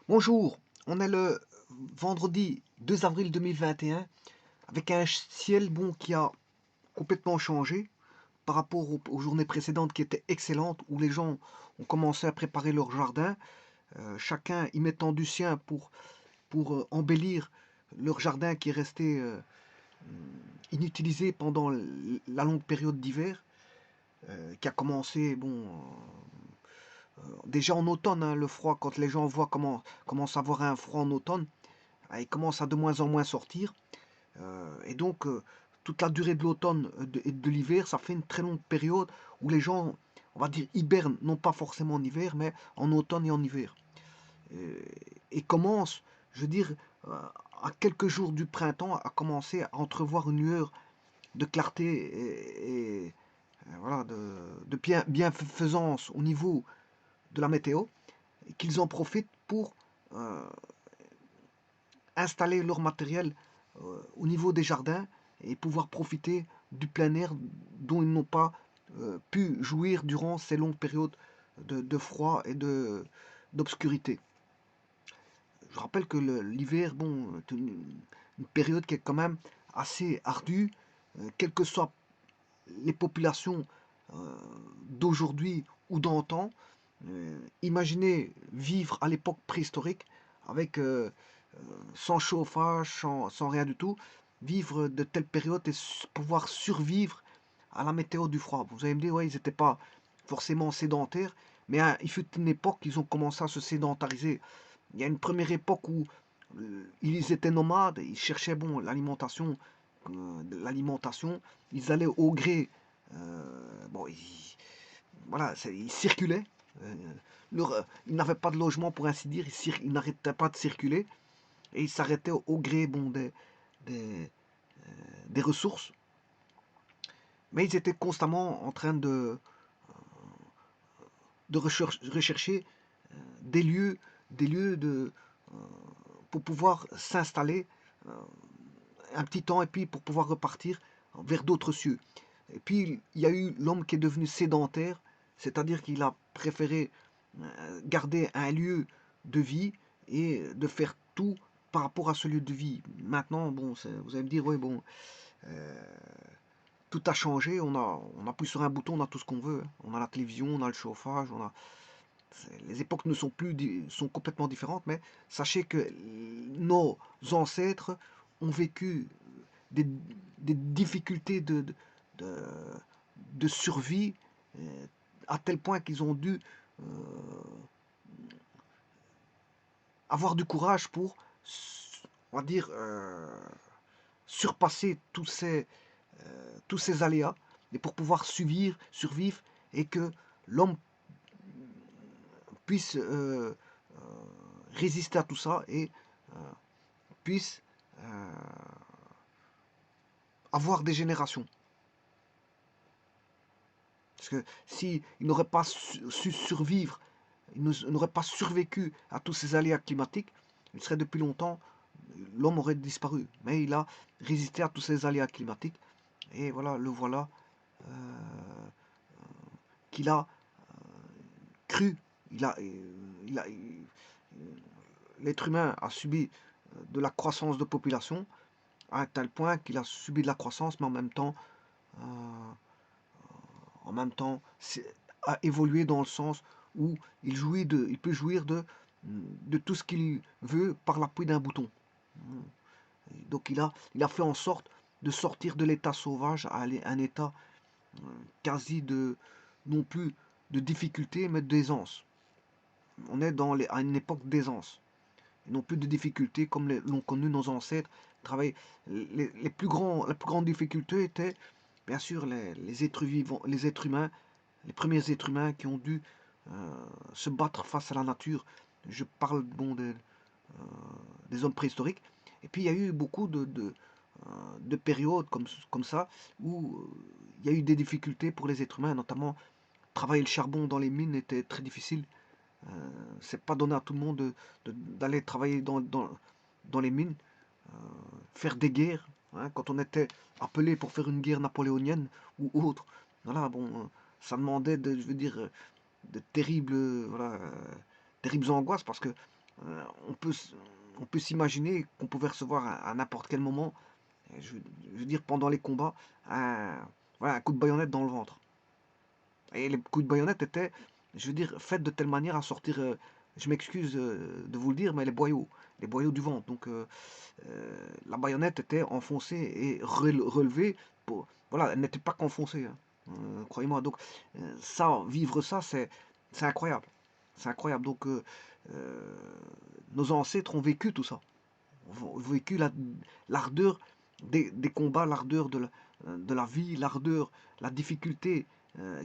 Bonjour, on est le vendredi 2 avril 2021 avec un ciel bon qui a complètement changé par rapport aux journées précédentes qui étaient excellentes où les gens ont commencé à préparer leur jardin, chacun y mettant du sien pour embellir leur jardin qui est resté inutilisé pendant la longue période d'hiver qui a commencé déjà en automne, hein, le froid, quand les gens voient comment commence à avoir un froid en automne, il commence à de moins en moins sortir. Et donc, toute la durée de l'automne et de l'hiver, ça fait une très longue période où les gens, on va dire, hibernent, non pas forcément en hiver, mais en automne et en hiver. Euh, et commencent, je veux dire, euh, à quelques jours du printemps, à commencer à entrevoir une lueur de clarté voilà, de bienfaisance au niveau de la météo, et qu'ils en profitent pour euh, installer leur matériel au niveau des jardins et pouvoir profiter du plein air dont ils n'ont pas pu jouir durant ces longues périodes de froid et d'obscurité. Je rappelle que l'hiver, bon, est une période qui est quand même assez ardue, quelles que soient les populations euh, d'aujourd'hui ou d'antan. Imaginez vivre à l'époque préhistorique avec sans chauffage, sans rien du tout, vivre de telles périodes et pouvoir survivre à la météo du froid. Vous allez me dire, ouais, ils n'étaient pas forcément sédentaires, mais hein, il fut une époque ils ont commencé à se sédentariser. Il y a une première époque où ils étaient nomades, ils cherchaient bon, l'alimentation, ils allaient au gré, bon, voilà, ils circulaient, euh, ils n'avaient pas de logement pour ainsi dire, ils n'arrêtaient pas de circuler et ils s'arrêtaient au gré bon, des, des ressources, mais ils étaient constamment en train de rechercher des lieux, des lieux pour pouvoir s'installer un petit temps et puis pour pouvoir repartir vers d'autres cieux. Et puis il y a eu l'homme qui est devenu sédentaire, c'est-à-dire qu'il a préféré garder un lieu de vie et de faire tout par rapport à ce lieu de vie. Maintenant, bon, vous allez me dire, oui, bon, tout a changé, on appuie sur un bouton, on a tout ce qu'on veut. On a la télévision, on a le chauffage, les époques ne sont plus, sont complètement différentes, mais sachez que nos ancêtres ont vécu des, des difficultés de, de survie euh, à tel point qu'ils ont dû euh, avoir du courage pour, on va dire, surpasser tous ces aléas et pour pouvoir survivre et que l'homme puisse résister à tout ça et puisse euh, avoir des générations. Parce que s'il n'aurait pas su survivre, il n'aurait pas survécu à tous ces aléas climatiques, il serait depuis longtemps, l'homme aurait disparu. Mais il a résisté à tous ces aléas climatiques. Et voilà, le voilà qu'il a cru. Il a, il a, L'être humain a subi de la croissance de population à un tel point qu'il a subi de la croissance, mais euh, en même temps, a évolué dans le sens où il peut jouir de tout ce qu'il veut par l'appui d'un bouton. Donc il a fait en sorte de sortir de l'état sauvage à un état quasi non plus de difficulté, mais d'aisance. On est à une époque d'aisance, et non plus de difficulté comme l'ont connu nos ancêtres. Travailler. La plus grande difficulté était, bien sûr, les êtres vivants, les êtres humains, les premiers êtres humains qui ont dû se battre face à la nature. Je parle des hommes préhistoriques. Et puis il y a eu beaucoup de périodes comme ça où il y a eu des difficultés pour les êtres humains, notamment travailler le charbon dans les mines était très difficile. C'est pas donné à tout le monde d'aller travailler dans les mines, faire des guerres. Hein, quand on était appelé pour faire une guerre napoléonienne ou autre, voilà, bon, ça demandait je veux dire, de terribles, voilà, terribles angoisses parce que on peut, on peut s'imaginer qu'on pouvait recevoir à n'importe quel moment, je veux dire pendant les combats, voilà, un coup de baïonnette dans le ventre. Et les coups de baïonnette étaient, je veux dire, faits de telle manière à sortir, je m'excuse de vous le dire, mais les boyaux du ventre. Donc la baïonnette était enfoncée et relevée, voilà, elle n'était pas qu'enfoncée, hein, croyez-moi. Donc ça, vivre ça, c'est incroyable. C'est incroyable. Donc nos ancêtres ont vécu tout ça. Ont vécu l'ardeur des combats, l'ardeur de la vie, l'ardeur, la difficulté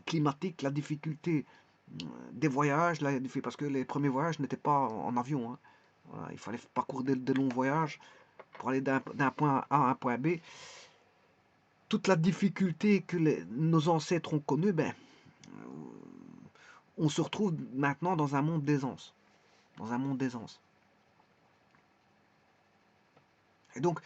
climatique, la difficulté des voyages, parce que les premiers voyages n'étaient pas en avion, hein. Voilà, il fallait parcourir des longs voyages pour aller d'un point A à un point B. Toute la difficulté que nos ancêtres ont connue, ben, on se retrouve maintenant dans un monde d'aisance. Dans un monde d'aisance. Et donc,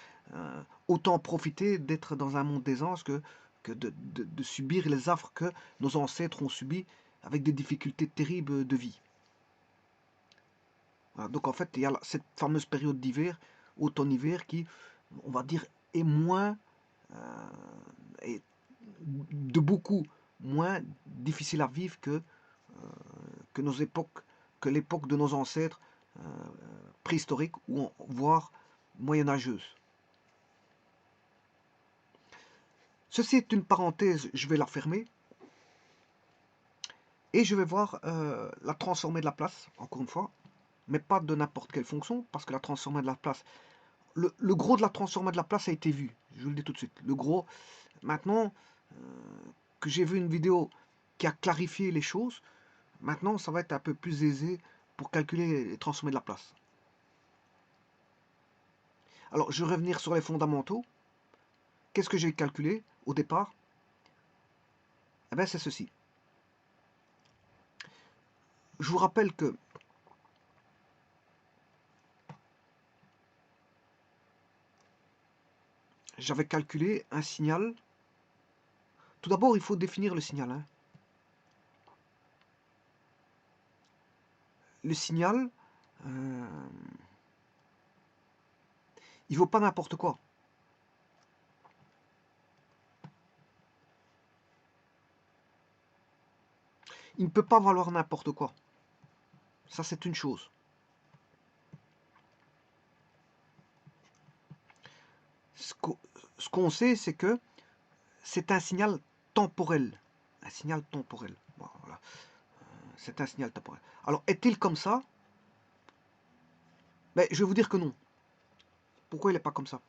autant profiter d'être dans un monde d'aisance que de subir les affres que nos ancêtres ont subies avec des difficultés terribles de vie. Voilà, donc en fait, il y a cette fameuse période d'hiver, automne-hiver, qui, on va dire, est moins, est de beaucoup moins difficile à vivre que nos époques, que l'époque de nos ancêtres préhistoriques, ou voire moyenâgeuses. Ceci est une parenthèse, je vais la fermer. Et je vais voir la transformée de la place, encore une fois, mais pas de n'importe quelle fonction, parce que la transformée de la place, le gros de la transformée de la place a été vu, je vous le dis tout de suite. Le gros, maintenant que j'ai vu une vidéo qui a clarifié les choses, maintenant ça va être un peu plus aisé pour calculer les transformées de la place. Alors je vais revenir sur les fondamentaux. Qu'est-ce que j'ai calculé au départ? Eh bien c'est ceci. Je vous rappelle que j'avais calculé un signal. Tout d'abord, il faut définir le signal, hein. Le signal, il ne vaut pas n'importe quoi. Il ne peut pas valoir n'importe quoi. Ça, c'est une chose. Ce qu'on sait, c'est que c'est un signal temporel. Un signal temporel. Voilà. C'est un signal temporel. Alors, est-il comme ça? Ben, je vais vous dire que non. Pourquoi il n'est pas comme ça?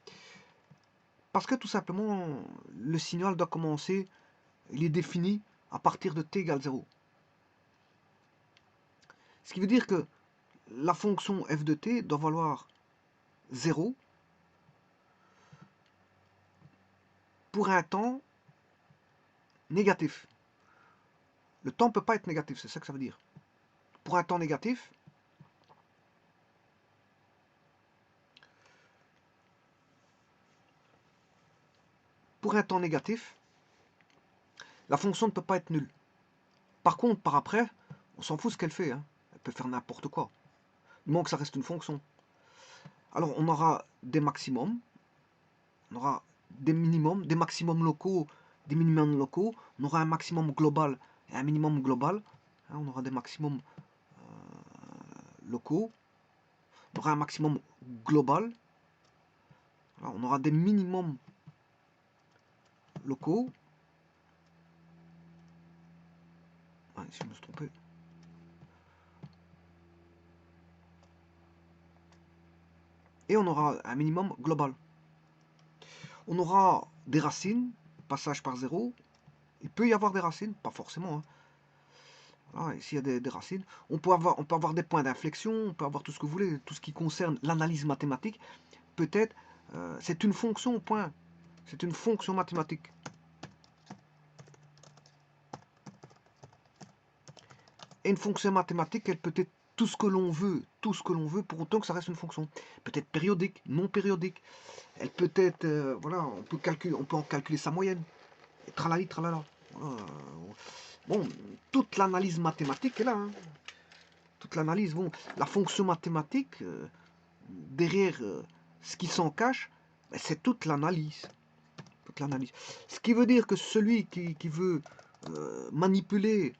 Parce que tout simplement, le signal doit commencer, il est défini à partir de t égale 0. Ce qui veut dire que la fonction f de t doit valoir 0 pour un temps négatif. Le temps ne peut pas être négatif, c'est ça que ça veut dire. Pour un temps négatif, la fonction ne peut pas être nulle. Par contre, par après, on s'en fout ce qu'elle fait, hein. Elle peut faire n'importe quoi. Du moment que ça reste une fonction. Alors, on aura des maximums, on aura des minimums, des maximums locaux, des minimums locaux, on aura un maximum global et un minimum global. Hein, on aura des maximums locaux, on aura un maximum global, alors, on aura des minimums locaux. Ah, si je me suis trompé. Et on aura un minimum global. On aura des racines, passage par 0. Il peut y avoir des racines, pas forcément, hein. Voilà, ici il y a des racines. On peut avoir des points d'inflexion, on peut avoir tout ce que vous voulez, tout ce qui concerne l'analyse mathématique. Peut-être, c'est une fonction, point. C'est une fonction mathématique. Et une fonction mathématique, elle peut être tout ce que l'on veut, pour autant que ça reste une fonction. Peut-être périodique, non périodique. Elle peut être, voilà, on peut en calculer sa moyenne. Et tralali, tralala. Voilà. Bon, toute l'analyse mathématique est là, hein. toute l'analyse. Bon, la fonction mathématique, derrière ce qui s'en cache, ben, c'est toute l'analyse. Toute l'analyse. Ce qui veut dire que celui qui veut manipuler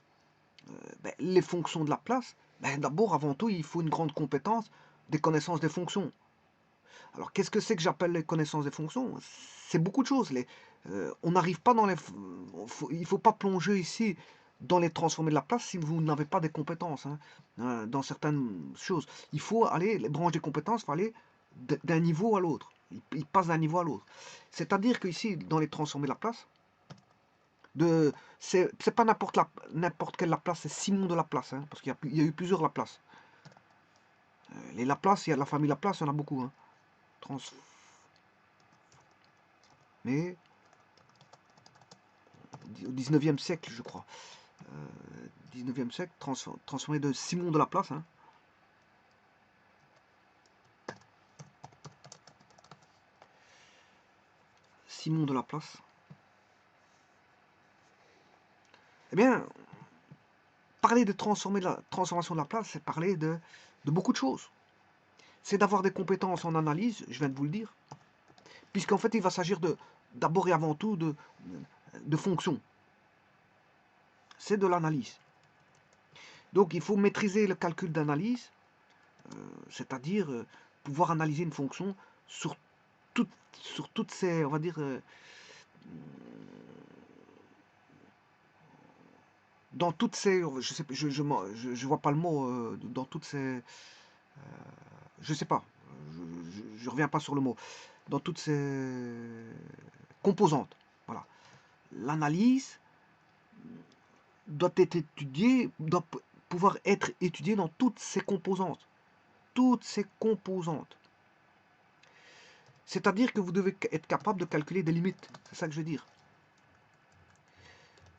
ben, les fonctions de la place, ben, d'abord, avant tout, il faut une grande compétence des connaissances des fonctions. Alors, qu'est-ce que c'est que j'appelle les connaissances des fonctions? C'est beaucoup de choses. On n'arrive pas dans les... il ne faut pas plonger ici dans les transformés de la place si vous n'avez pas des compétences dans certaines choses. Il faut aller, les branches des compétences, il faut aller d'un niveau à l'autre. Il passe d'un niveau à l'autre. C'est-à-dire qu'ici, dans les transformés de la place, c'est pas n'importe quelle Laplace, c'est Simon de Laplace, parce qu'il y a eu plusieurs Laplace. Les Laplace, il y a la famille Laplace, il y en a beaucoup. Mais au 19e siècle, je crois. 19e siècle, transformé de Simon de Laplace. Simon de Laplace. Eh bien, parler de transformation de Laplace, c'est parler de beaucoup de choses. C'est d'avoir des compétences en analyse, je viens de vous le dire, puisqu'en fait, il va s'agir d'abord et avant tout de fonctions. C'est de l'analyse. Donc, il faut maîtriser le calcul d'analyse, c'est-à-dire pouvoir analyser une fonction sur toutes ces, on va dire, dans toutes ces, je sais, je vois pas le mot, dans toutes ces, je sais pas, je reviens pas sur le mot, dans toutes ces composantes. Voilà. L'analyse doit être étudiée, doit pouvoir être étudiée dans toutes ses composantes. Toutes ces composantes. C'est-à-dire que vous devez être capable de calculer des limites. C'est ça que je veux dire.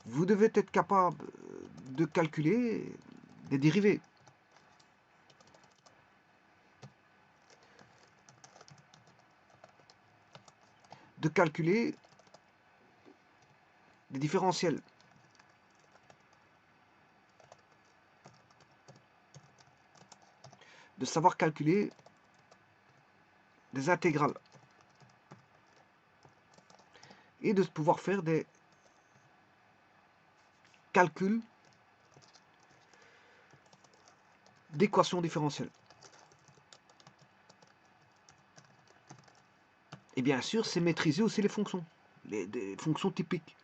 Vous devez être capable de calculer des dérivés. De calculer des différentiels. De savoir calculer des intégrales. Et de pouvoir faire des calculs d'équations différentielles. Et bien sûr, c'est maîtriser aussi les fonctions, des fonctions typiques.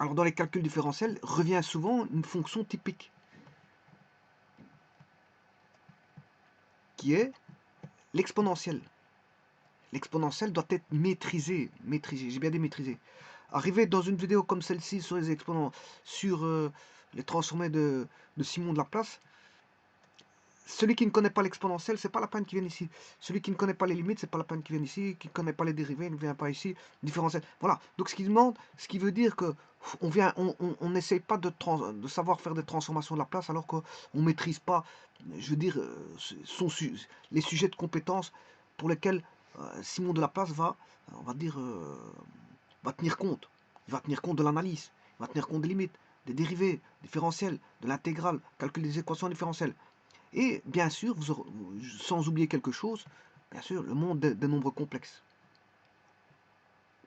Alors dans les calculs différentiels, revient souvent une fonction typique, qui est l'exponentielle. L'exponentielle doit être maîtrisée, j'ai bien dit maîtrisée. Arriver dans une vidéo comme celle-ci sur les exponents, sur les transformés de Simon de Laplace, celui qui ne connaît pas l'exponentielle, c'est pas la peine qu'il vienne ici. Celui qui ne connaît pas les limites, c'est pas la peine qu'il vienne ici. Qui ne connaît pas les dérivés, ne vient pas ici. Différentiel. Voilà. Donc ce qui demande, ce qui veut dire que on n'essaye pas de savoir faire des transformations de Laplace alors qu'on ne maîtrise pas, je veux dire, les sujets de compétences pour lesquels Simon de Laplace va, on va dire, va tenir compte. Il va tenir compte de l'analyse. Il va tenir compte des limites, des dérivés, différentiels, de l'intégrale, calcul des équations différentielles. Et bien sûr, sans oublier quelque chose, bien sûr, le monde des nombres complexes.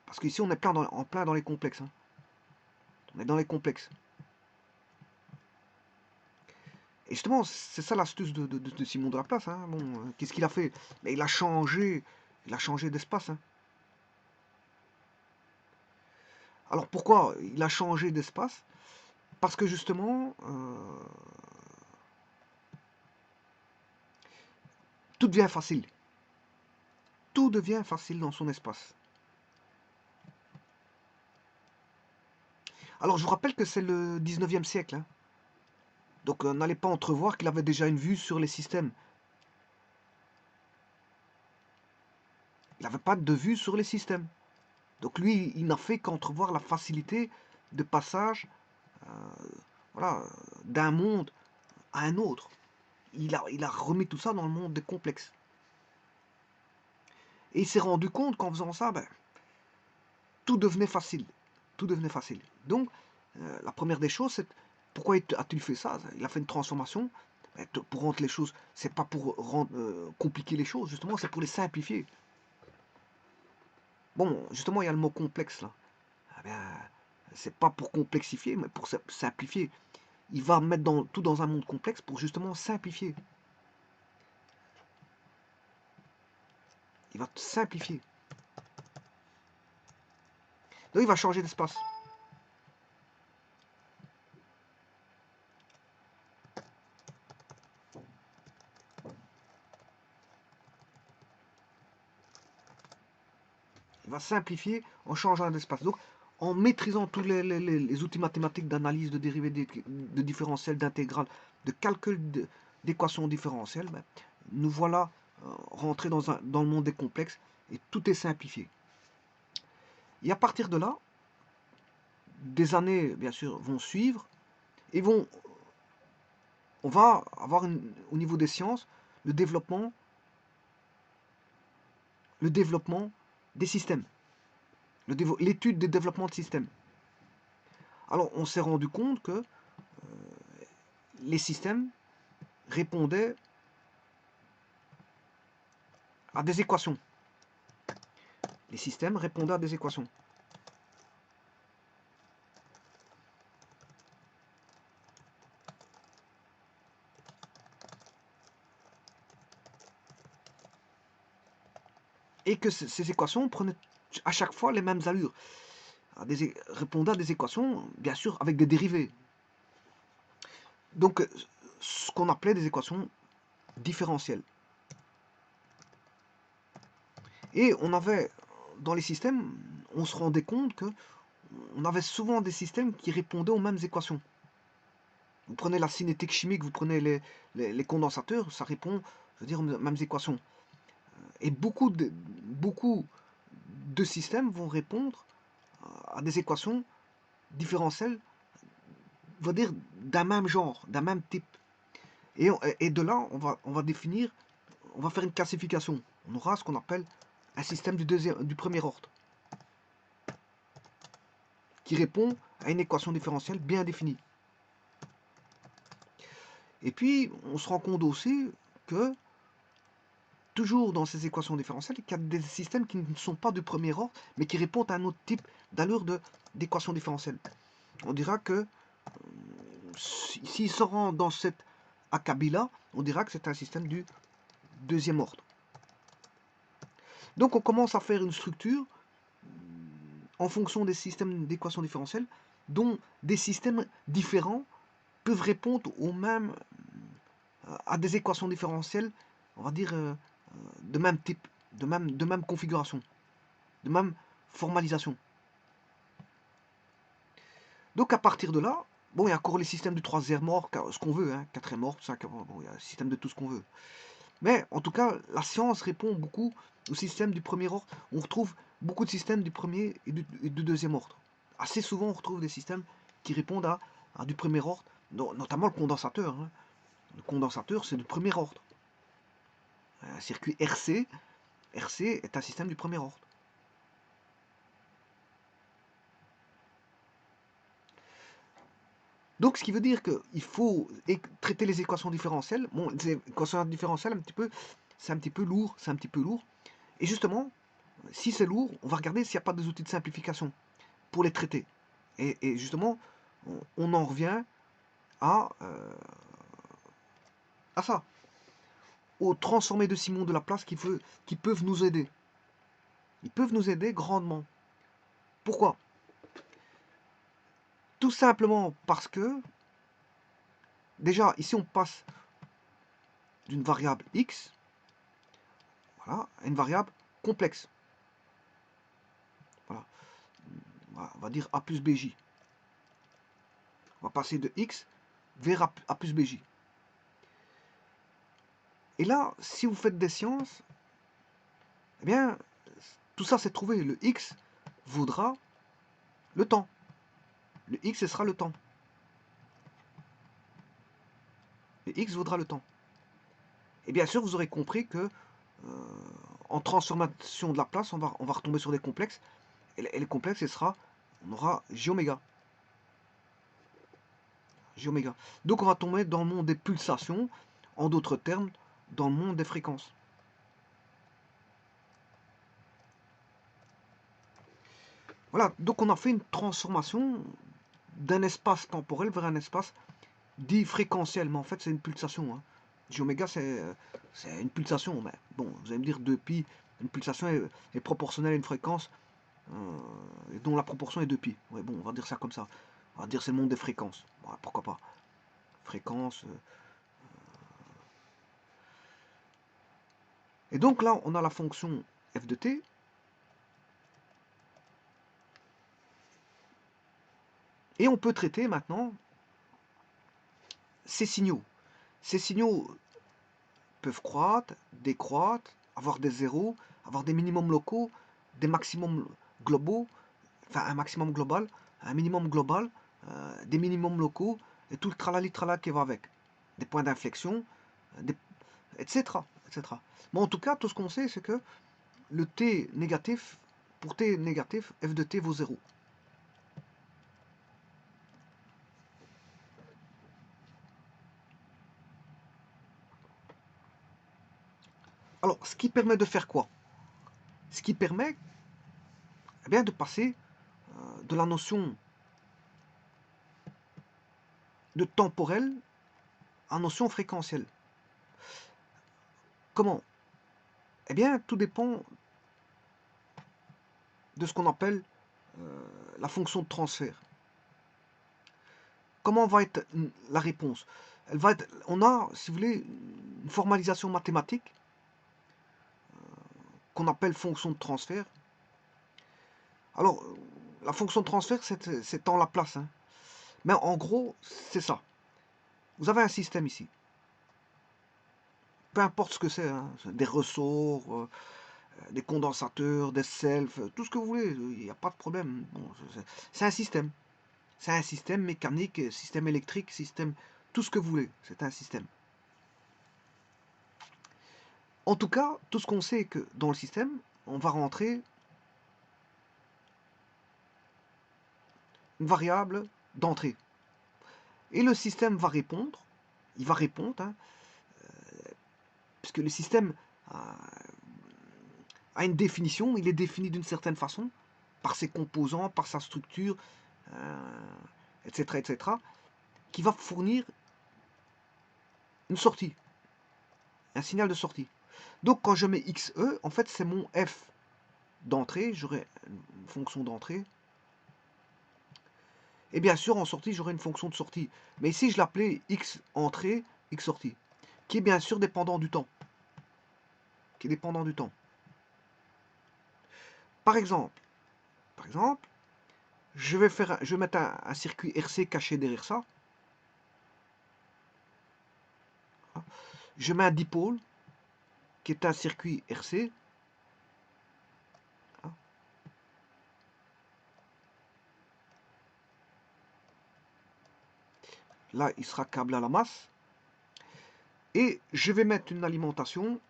Parce qu'ici, on est en plein dans les complexes. On est dans les complexes. Et justement, c'est ça l'astuce de Simon de Laplace. Bon, qu'est-ce qu'il a fait? Mais il a changé d'espace. Alors pourquoi il a changé d'espace? Parce que justement, tout devient facile. Tout devient facile dans son espace. Alors je vous rappelle que c'est le 19e siècle. Donc n'allez pas entrevoir qu'il avait déjà une vue sur les systèmes. Il n'avait pas de vue sur les systèmes. Donc lui, il n'a fait qu'entrevoir la facilité de passage voilà, d'un monde à un autre. Il a remis tout ça dans le monde des complexes. Et il s'est rendu compte qu'en faisant ça, tout devenait facile. Tout devenait facile. Donc, la première des choses, c'est pourquoi a-t-il fait ça? Il a fait une transformation pour rendre les choses, c'est pas pour compliquer les choses, justement, c'est pour les simplifier. Bon, justement, il y a le mot complexe là. Eh bien, c'est pas pour complexifier, mais pour simplifier. Il va mettre tout dans un monde complexe pour justement simplifier. Il va simplifier. Donc il va changer d'espace. Il va simplifier en changeant d'espace. Donc en maîtrisant tous les outils mathématiques d'analyse, de dérivés, de différentiels, d'intégrales, de calcul d'équations différentielles, ben, nous voilà rentrés dans le monde des complexes et tout est simplifié. Et à partir de là, des années, bien sûr, vont suivre et on va avoir au niveau des sciences le développement des systèmes, l'étude des développements de systèmes. Alors on s'est rendu compte que les systèmes répondaient à des équations. Les systèmes répondaient à des équations. Et que ces équations prenaient à chaque fois les mêmes allures. Répondaient à des équations, bien sûr, avec des dérivés. Donc, ce qu'on appelait des équations différentielles. Et on avait, dans les systèmes, on se rendait compte que on avait souvent des systèmes qui répondaient aux mêmes équations. Vous prenez la cinétique chimique, vous prenez les condensateurs, ça répond, je veux dire, aux mêmes équations. Et beaucoup de systèmes vont répondre à des équations différentielles, on va dire, d'un même genre, d'un même type. Et de là, on va définir, on va faire une classification. On aura ce qu'on appelle un système du premier ordre, qui répond à une équation différentielle bien définie. Et puis, on se rend compte aussi que, toujours dans ces équations différentielles, qu'il y a des systèmes qui ne sont pas du premier ordre, mais qui répondent à un autre type d'allure d'équation différentielle. On dira que, s'il se rend dans cet acabit-là, on dira que c'est un système du deuxième ordre. Donc on commence à faire une structure en fonction des systèmes d'équations différentielles, dont des systèmes différents peuvent répondre à des équations différentielles, on va dire, de même type, de même configuration, de même formalisation. Donc à partir de là, bon, il y a encore les systèmes du troisième ordre, ce qu'on veut, hein, quatrième ordre, bon, il y a un système de tout ce qu'on veut. Mais en tout cas, la science répond beaucoup au système du premier ordre. On retrouve beaucoup de systèmes du premier et du deuxième ordre. Assez souvent, on retrouve des systèmes qui répondent à du premier ordre, notamment le condensateur. Hein. Le condensateur, c'est du premier ordre. Un circuit RC est un système du premier ordre. Donc, ce qui veut dire qu'il faut traiter les équations différentielles. Bon, les équations différentielles, c'est un petit peu lourd, Et justement, si c'est lourd, on va regarder s'il n'y a pas des outils de simplification pour les traiter. Et justement, on en revient à ça, aux transformés de Simon de Laplace qui peuvent nous aider. Ils peuvent nous aider grandement. Pourquoi? Tout simplement parce que, déjà, ici on passe d'une variable x, voilà, à une variable complexe. Voilà. On va dire a plus bj. On va passer de x vers a plus bj. Et là, si vous faites des sciences, eh bien, tout ça c'est trouvé. Le x vaudra le temps. Le x, ce sera le temps. Le x vaudra le temps. Et bien sûr, vous aurez compris que en transformation de Laplace, on va retomber sur des complexes. Et les complexes, on aura j oméga. J oméga. Donc on va tomber dans le monde des pulsations, en d'autres termes, dans le monde des fréquences. Voilà, donc on a fait une transformation d'un espace temporel vers un espace dit fréquentiel, mais en fait c'est une pulsation. Hein. J oméga c'est une pulsation, mais bon, vous allez me dire 2π, une pulsation est proportionnelle à une fréquence dont la proportion est 2π. Ouais, bon, on va dire ça comme ça. On va dire c'est le monde des fréquences. Ouais, pourquoi pas. Fréquence. Et donc là, on a la fonction f de t. Et on peut traiter maintenant ces signaux. Ces signaux peuvent croître, décroître, avoir des zéros, avoir des minimums locaux, des maximums globaux, enfin un maximum global, un minimum global, des minimums locaux, et tout le tralali tralala qui va avec. Des points d'inflexion, etc., etc. Mais en tout cas, tout ce qu'on sait, c'est que le t négatif, pour t négatif, f de t vaut 0. Alors, ce qui permet de faire quoi? Ce qui permet eh bien, de passer de la notion de temporel à notion fréquentielle. Comment? Eh bien, tout dépend de ce qu'on appelle la fonction de transfert. Comment va être la réponse? Elle va être, on a, si vous voulez, une formalisation mathématique qu'on appelle fonction de transfert. Alors, la fonction de transfert, c'est en Laplace. Hein. Mais en gros, c'est ça. Vous avez un système ici. Peu importe ce que c'est, hein, des ressorts, des condensateurs, des selfs, tout ce que vous voulez, il n'y a pas de problème. Bon, c'est un système. C'est un système mécanique, système électrique, système, tout ce que vous voulez. C'est un système. En tout cas, tout ce qu'on sait est que dans le système, on va rentrer une variable d'entrée. Et le système va répondre, il va répondre, hein, puisque le système a une définition, il est défini d'une certaine façon, par ses composants, par sa structure, etc., etc., qui va fournir une sortie, un signal de sortie. Donc quand je mets xe, en fait c'est mon f d'entrée, j'aurai une fonction d'entrée, et bien sûr en sortie j'aurai une fonction de sortie. Mais ici je l'appelais x entrée, x sortie, qui est bien sûr dépendant du temps. Qui est dépendant du temps. Par exemple, je vais mettre un circuit RC caché derrière ça. Je mets un dipôle qui est un circuit RC. Là, il sera câblé à la masse. Et je vais mettre une alimentation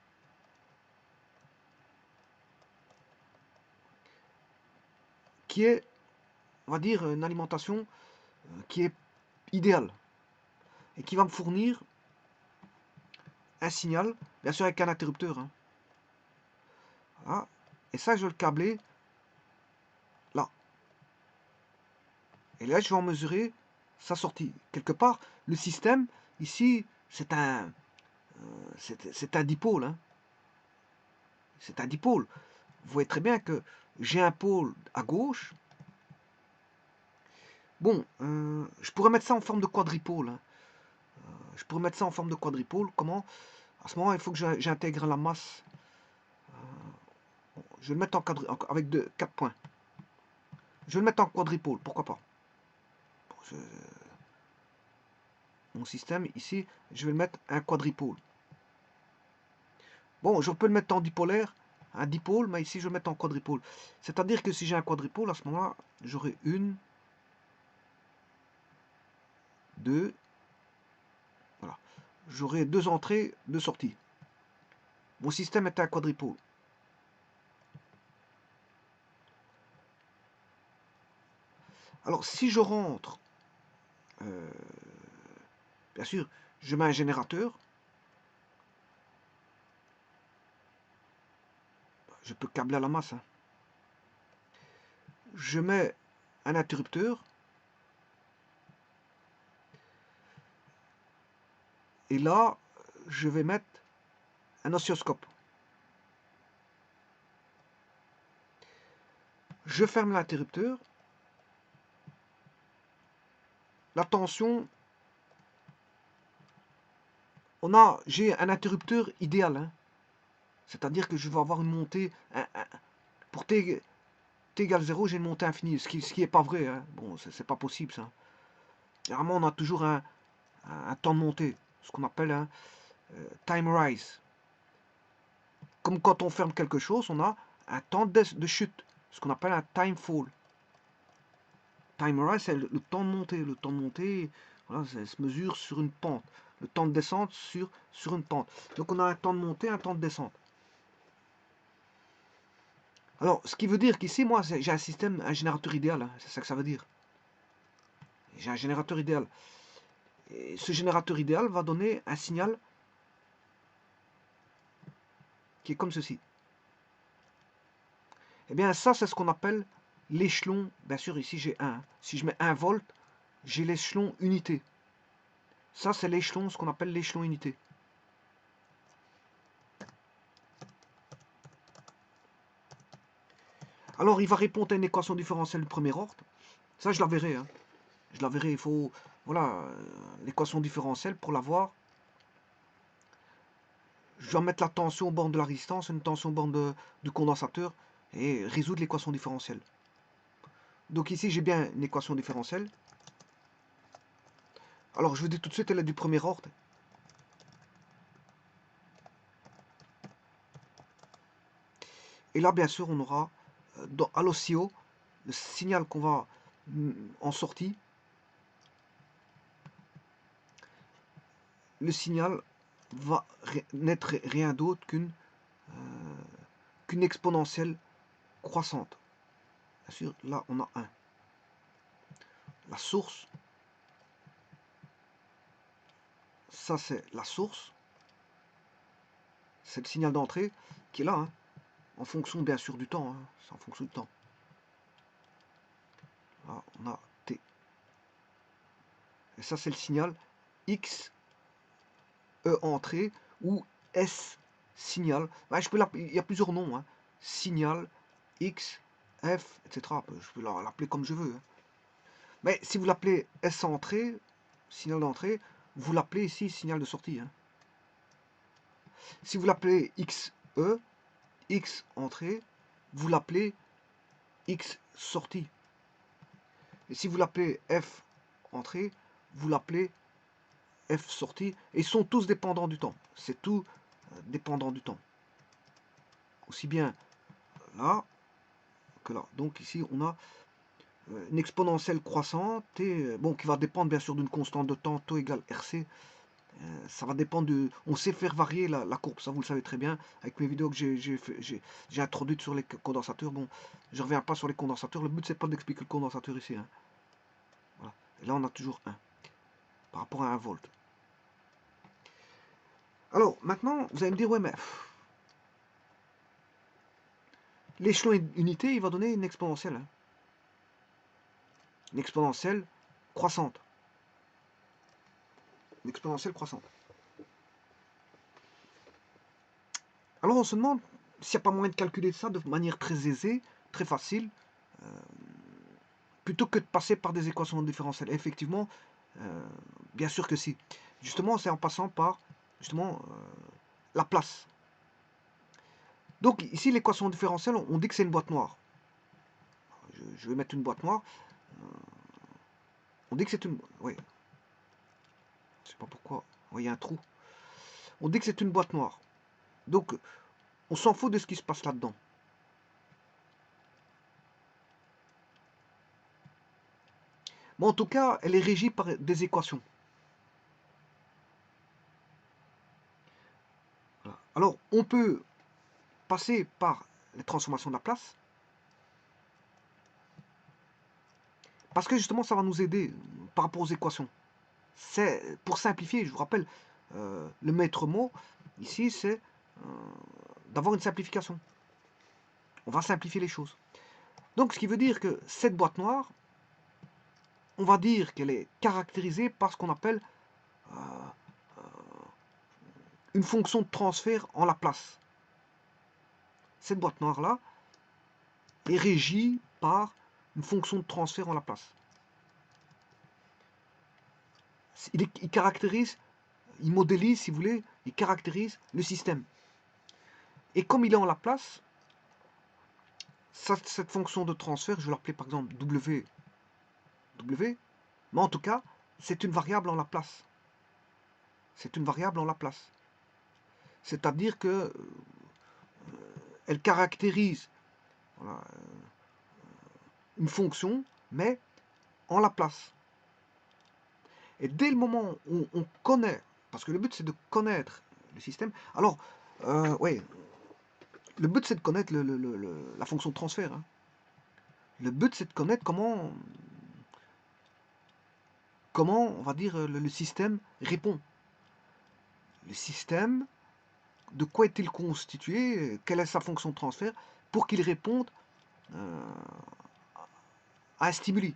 qui est, on va dire, une alimentation qui est idéale et qui va me fournir un signal, bien sûr avec un interrupteur. Hein. Voilà. Et ça, je vais le câbler là. Et là, je vais en mesurer sa sortie. Quelque part, le système, ici, c'est un dipôle. Hein. C'est un dipôle. Vous voyez très bien que j'ai un pôle à gauche. Bon, je pourrais mettre ça en forme de quadripôle. Hein. Je pourrais mettre ça en forme de quadripôle. Comment? À ce moment, il faut que j'intègre la masse. Je vais le mettre avec 4 points. Je vais le mettre en quadripôle, pourquoi pas. Mon système, ici, je vais le mettre un quadripôle. Bon, je peux le mettre en dipolaire, un dipôle, mais ici, je vais le mettre en quadripôle. C'est-à-dire que si j'ai un quadripôle, à ce moment-là, j'aurai une, deux, voilà. J'aurai 2 entrées, 2 sorties. Mon système est un quadripôle. Alors, si je rentre Bien sûr, je mets un générateur. Je peux câbler à la masse. Hein. Je mets un interrupteur. Et là, je vais mettre un oscilloscope. Je ferme l'interrupteur. La tension, j'ai un interrupteur idéal. Hein. C'est-à-dire que je vais avoir une montée, pour t égale 0, j'ai une montée infinie, ce qui est pas vrai. Hein. Bon, c'est pas possible ça. Généralement, on a toujours un temps de montée, ce qu'on appelle un time rise. Comme quand on ferme quelque chose, on a un temps de chute, ce qu'on appelle un time fall. Time rise, c'est le temps de montée. Le temps de montée, voilà, ça se mesure sur une pente. Le temps de descente sur une pente. Donc on a un temps de montée, un temps de descente. Alors, ce qui veut dire qu'ici, moi, j'ai un système, un générateur idéal. Hein, c'est ça que ça veut dire. J'ai un générateur idéal. Et ce générateur idéal va donner un signal qui est comme ceci. Eh bien, ça, c'est ce qu'on appelle l'échelon. Bien sûr, ici, j'ai 1. Si je mets 1 volt, j'ai l'échelon unité. Ça, c'est l'échelon, ce qu'on appelle l'échelon unité. Alors, il va répondre à une équation différentielle du premier ordre. Ça, je la verrai. Hein. Je la verrai. Il faut... Voilà, l'équation différentielle, pour l'avoir, je dois mettre la tension au bord de la résistance, une tension au bord du condensateur, et résoudre l'équation différentielle. Donc ici, j'ai bien une équation différentielle. Alors, je vous dis tout de suite, elle est du premier ordre. Et là, bien sûr, on aura, à l'oscillo, le signal qu'on va en sortie. Le signal va n'être rien d'autre qu'une exponentielle croissante. Bien sûr, là, on a 1. La source, ça c'est la source. C'est le signal d'entrée qui est là, hein, en fonction bien sûr du temps. Hein, c'est en fonction du temps. Là, on a T. Et ça c'est le signal X, E entrée, ou S signal. Ouais, il y a plusieurs noms. Hein. Signal, X, F, etc. Je peux l'appeler comme je veux. Hein. Mais si vous l'appelez S entrée, signal d'entrée, vous l'appelez ici signal de sortie. Hein. Si vous l'appelez XE, X entrée, vous l'appelez X sortie. Et si vous l'appelez F entrée, vous l'appelez F sortie. Et ils sont tous dépendants du temps. C'est tout dépendant du temps. Aussi bien là que là. Donc ici, on a une exponentielle croissante et, bon, qui va dépendre bien sûr d'une constante de temps, taux égale RC. Ça va dépendre de... On sait faire varier la courbe, ça vous le savez très bien. Avec mes vidéos que j'ai introduites sur les condensateurs. Bon, je ne reviens pas sur les condensateurs. Le but, c'est pas d'expliquer le condensateur ici. Hein. Voilà. Et là, on a toujours 1 par rapport à 1 volt. Alors, maintenant, vous allez me dire, ouais, mais l'échelon unité, il va donner une exponentielle. Hein. Une exponentielle croissante. Une exponentielle croissante. Alors, on se demande s'il n'y a pas moyen de calculer ça de manière très aisée, très facile, plutôt que de passer par des équations différentielles. Et effectivement, bien sûr que si. Justement, c'est en passant par, justement, la place. Donc, ici, l'équation différentielle, on dit que c'est une boîte noire. Je vais mettre une boîte noire. On dit que c'est une... Oui. Je sais pas pourquoi. Oui, il y a un trou. On dit que c'est une boîte noire. Donc, on s'en fout de ce qui se passe là-dedans. Mais en tout cas, elle est régie par des équations. Voilà. Alors, on peut passer par les transformations de la place. Parce que justement, ça va nous aider par rapport aux équations. c'est, pour simplifier, je vous rappelle, le maître mot, ici, c'est d'avoir une simplification. On va simplifier les choses. Donc, ce qui veut dire que cette boîte noire, on va dire qu'elle est caractérisée par ce qu'on appelle une fonction de transfert en Laplace. Cette boîte noire-là est régie par une fonction de transfert en Laplace. Il caractérise, il modélise, si vous voulez, il caractérise le système. Et comme il est en Laplace, cette fonction de transfert, je vais l'appeler par exemple W, mais en tout cas, c'est une variable en Laplace. C'est une variable en Laplace. C'est-à-dire que elle caractérise voilà, une fonction, mais en Laplace. Et dès le moment où on connaît, parce que le but c'est de connaître le système, alors, oui, le but c'est de connaître la fonction de transfert. Hein. Le but c'est de connaître comment, on va dire, le système répond. Le système, de quoi est-il constitué, quelle est sa fonction de transfert, pour qu'il réponde à un stimuli.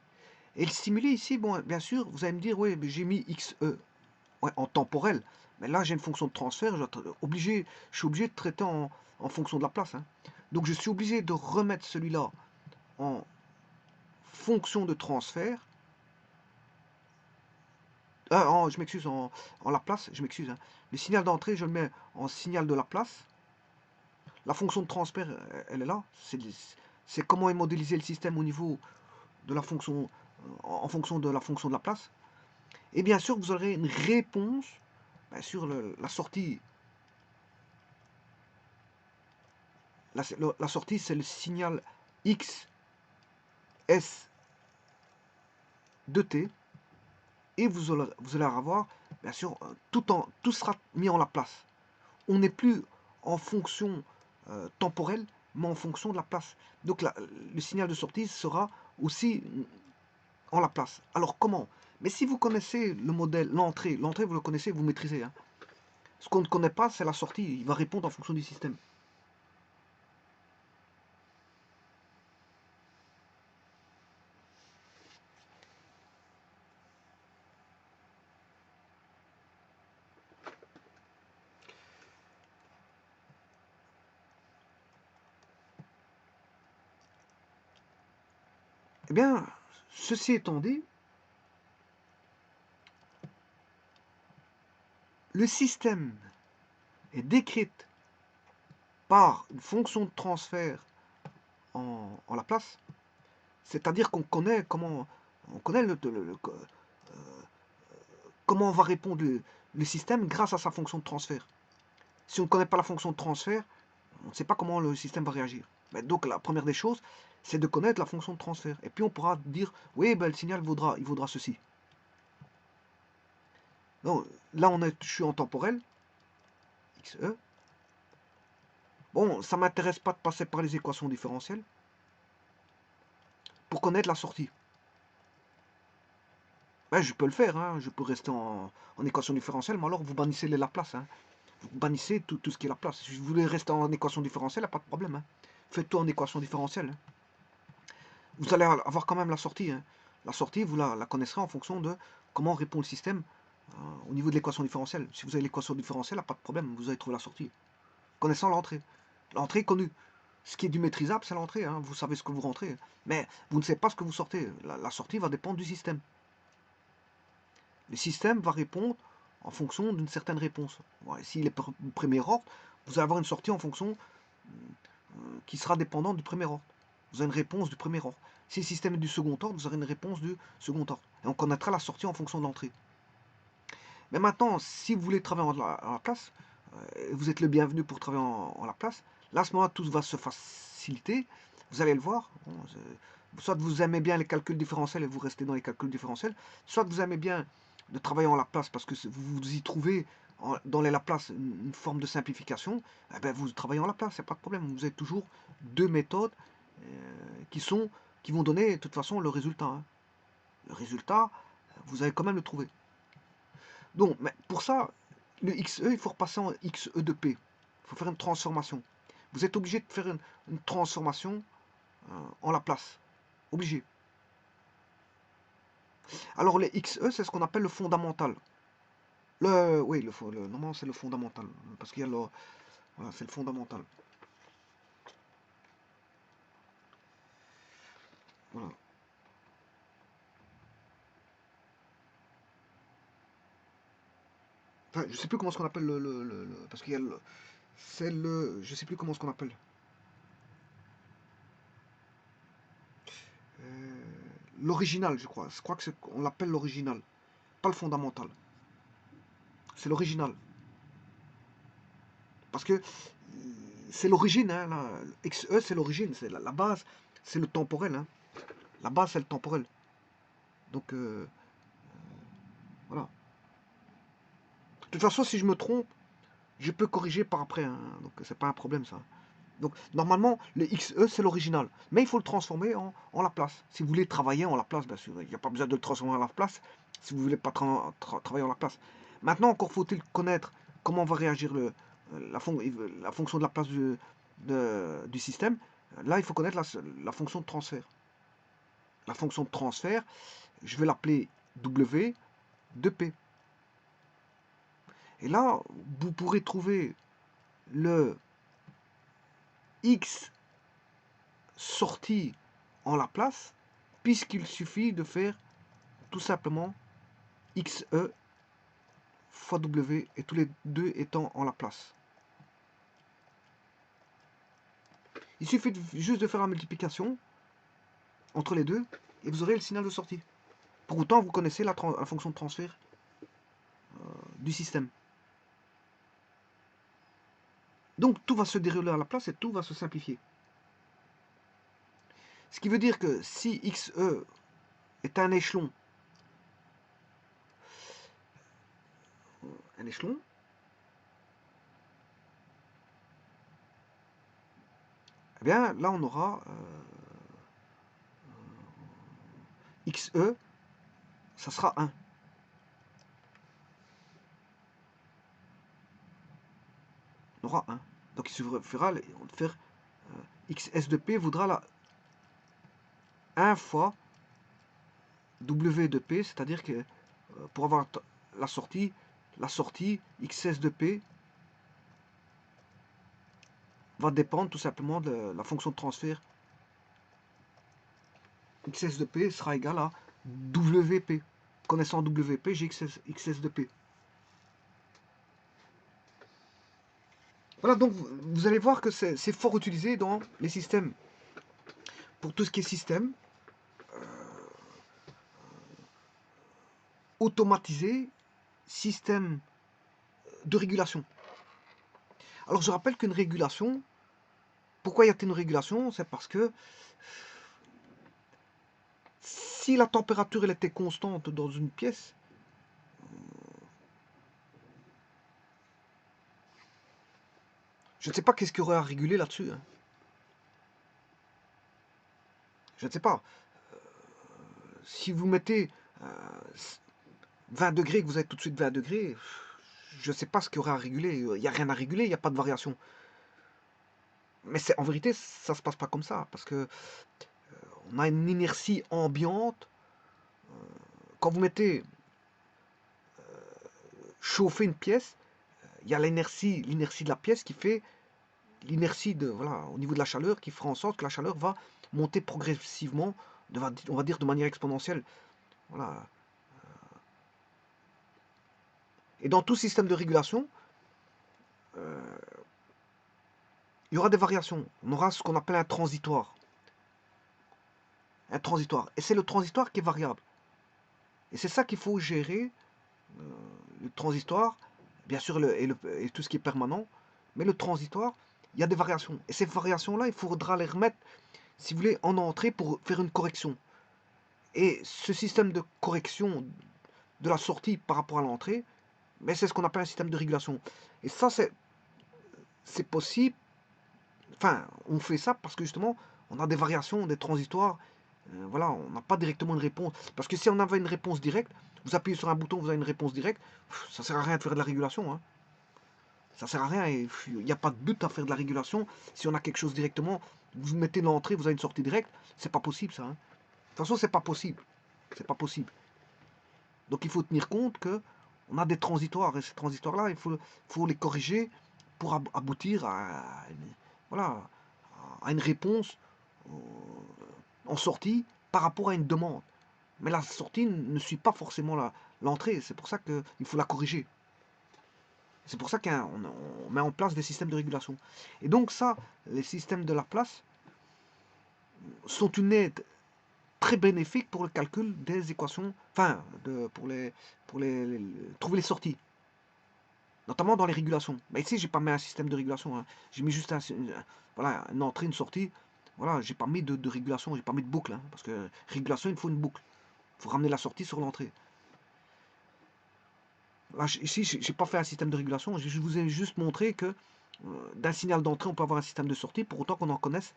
Et le stimuli ici, bon, bien sûr, vous allez me dire, oui, j'ai mis XE ouais, en temporel, mais là j'ai une fonction de transfert, je suis obligé de traiter en fonction de la place. Hein. Donc je suis obligé de remettre celui-là en fonction de transfert. Je m'excuse, en Laplace, je m'excuse. Hein. Le signal d'entrée, je le mets en signal de Laplace. La fonction de transfert, elle est là. C'est comment est modélisé le système au niveau de la fonction, en fonction de la fonction de Laplace. Et bien sûr, vous aurez une réponse sur la sortie. La sortie, c'est le signal X, S de T. Et vous allez avoir, bien sûr, tout sera mis en Laplace. On n'est plus en fonction temporelle, mais en fonction de la place. Donc le signal de sortie sera aussi en Laplace. Alors comment? Mais si vous connaissez le modèle, l'entrée vous le connaissez, vous maîtrisez. Hein. Ce qu'on ne connaît pas, c'est la sortie. Il va répondre en fonction du système. Eh bien, ceci étant dit, le système est décrit par une fonction de transfert en Laplace, c'est-à-dire qu'on connaît comment comment va répondre le système grâce à sa fonction de transfert. Si on ne connaît pas la fonction de transfert, on ne sait pas comment le système va réagir. Ben donc la première des choses, c'est de connaître la fonction de transfert. Et puis on pourra dire, oui, ben, le signal il vaudra ceci. Donc là, je suis en temporel, XE. Bon, ça ne m'intéresse pas de passer par les équations différentielles pour connaître la sortie. Ben, je peux le faire, hein, je peux rester en équation différentielle, mais alors vous bannissez les Laplace. Hein. Vous bannissez tout ce qui est Laplace. Si vous voulez rester en équation différentielle, il n'y a pas de problème. Hein. Faites tout en équation différentielle. Hein. Vous allez avoir quand même la sortie. Hein. La sortie, vous la connaisserez en fonction de comment répond le système au niveau de l'équation différentielle. Si vous avez l'équation différentielle, il n'y a pas de problème, vous allez trouver la sortie. Connaissant l'entrée. L'entrée est connue. Ce qui est du maîtrisable, c'est l'entrée. Hein. Vous savez ce que vous rentrez. Mais vous ne savez pas ce que vous sortez. La sortie va dépendre du système. Le système va répondre en fonction d'une certaine réponse. Ouais, s'il est premier ordre, vous allez avoir une sortie en fonction qui sera dépendante du premier ordre. Vous avez une réponse du premier ordre. Si le système est du second ordre, vous aurez une réponse du second ordre. Et on connaîtra la sortie en fonction de l'entrée. Mais maintenant, si vous voulez travailler en Laplace, vous êtes le bienvenu pour travailler en Laplace. Là, à ce moment-là, tout va se faciliter. Vous allez le voir. Bon, soit vous aimez bien les calculs différentiels et vous restez dans les calculs différentiels, soit vous aimez bien de travailler en Laplace parce que vous y trouvez dans les Laplace une forme de simplification, eh bien, vous travaillez en Laplace, il n'y a pas de problème. Vous avez toujours deux méthodes qui vont donner de toute façon le résultat. Hein. Le résultat, vous allez quand même le trouver. Donc, mais pour ça, le XE, il faut repasser en XE de P. Il faut faire une transformation. Vous êtes obligé de faire une transformation en Laplace. Obligé. Alors, les XE, c'est ce qu'on appelle le fondamental. Oui, normalement, c'est le fondamental. Parce qu'il y a le... Voilà, c'est le fondamental. Voilà. Enfin, je sais plus comment ce qu'on appelle parce qu'il y a le... C'est le... Je sais plus comment ce qu'on appelle. Euh, L'original, je crois. Je crois que on l'appelle l'original. Pas le fondamental. C'est l'original. Parce que c'est l'origine, hein, XE c'est l'origine, c'est la base, c'est le temporel. Hein. La base c'est le temporel. Donc voilà. De toute façon, si je me trompe, je peux corriger par après. Hein. Donc c'est pas un problème ça. Donc normalement, le XE c'est l'original. Mais il faut le transformer en Laplace. Si vous voulez travailler en Laplace, bien sûr, il n'y a pas besoin de le transformer en Laplace si vous ne voulez pas travailler en Laplace. Maintenant, encore faut-il connaître comment va réagir la fonction de Laplace du système. Là, il faut connaître la fonction de transfert. La fonction de transfert, je vais l'appeler W de P. Et là, vous pourrez trouver le X sorti en Laplace, puisqu'il suffit de faire tout simplement XE fois W, et tous les deux étant en Laplace. Il suffit juste de faire la multiplication entre les deux, et vous aurez le signal de sortie. Pour autant, vous connaissez la fonction de transfert du système. Donc tout va se dérouler à la place et tout va se simplifier. Ce qui veut dire que si XE est un échelon, eh bien là on aura XE, ça sera 1. On aura 1. Donc il suffira de faire XS de P vaudra la 1 fois W de P, c'est-à-dire que pour avoir la sortie XS de P va dépendre tout simplement de la fonction de transfert. XS de P sera égal à WP. Connaissant WP, j'ai XS de P. Voilà, donc vous allez voir que c'est fort utilisé dans les systèmes. Pour tout ce qui est système, automatisé, système de régulation. Alors je rappelle qu'une régulation, pourquoi y a-t-il une régulation? C'est parce que si la température elle était constante dans une pièce, je ne sais pas qu'est-ce qu'il y aurait à réguler là-dessus. Hein. Je ne sais pas. Si vous mettez 20 degrés et que vous avez tout de suite 20 degrés, je ne sais pas ce qu'il y aurait à réguler. Il n'y a rien à réguler, il n'y a pas de variation. Mais en vérité, ça ne se passe pas comme ça. Parce que on a une inertie ambiante. Quand vous mettez chauffer une pièce, il y a l'inertie de la pièce qui fait l'inertie au niveau de la chaleur qui fera en sorte que la chaleur va monter progressivement, on va dire de manière exponentielle. Voilà. Et dans tout système de régulation, il y aura des variations. On aura ce qu'on appelle un transitoire. Un transitoire. Et c'est le transitoire qui est variable. Et c'est ça qu'il faut gérer. Le transitoire, bien sûr, et tout ce qui est permanent. Mais le transitoire, il y a des variations. Et ces variations-là, il faudra les remettre, si vous voulez, en entrée pour faire une correction. Et ce système de correction de la sortie par rapport à l'entrée, mais c'est ce qu'on appelle un système de régulation. Et ça, c'est possible. Enfin, on fait ça parce que justement, on a des variations, des transitoires Voilà, on n'a pas directement une réponse. Parce que si on avait une réponse directe, vous appuyez sur un bouton, vous avez une réponse directe, ça sert à rien de faire de la régulation. Hein. Ça sert à rien et il n'y a pas de but à faire de la régulation. Si on a quelque chose directement, vous mettez l'entrée, vous avez une sortie directe, c'est pas possible ça. Hein. De toute façon, c'est pas possible. C'est pas possible. Donc il faut tenir compte que on a des transitoires et ces transitoires-là, faut les corriger pour aboutir à voilà, à une réponse en sortie par rapport à une demande. Mais la sortie ne suit pas forcément l'entrée. C'est pour ça qu'il faut la corriger. C'est pour ça qu'on met en place des systèmes de régulation. Et donc ça, les systèmes de Laplace sont une aide très bénéfique pour le calcul des équations, enfin, pour trouver les sorties, notamment dans les régulations. Mais ici, j'ai pas mis un système de régulation. Hein. J'ai mis juste voilà, une entrée, une sortie. Voilà, j'ai pas mis de régulation, j'ai pas mis de boucle. Hein, parce que régulation, il faut une boucle. Il faut ramener la sortie sur l'entrée. Là, ici, j'ai pas fait un système de régulation. Je vous ai juste montré que d'un signal d'entrée, on peut avoir un système de sortie, pour autant qu'on en connaisse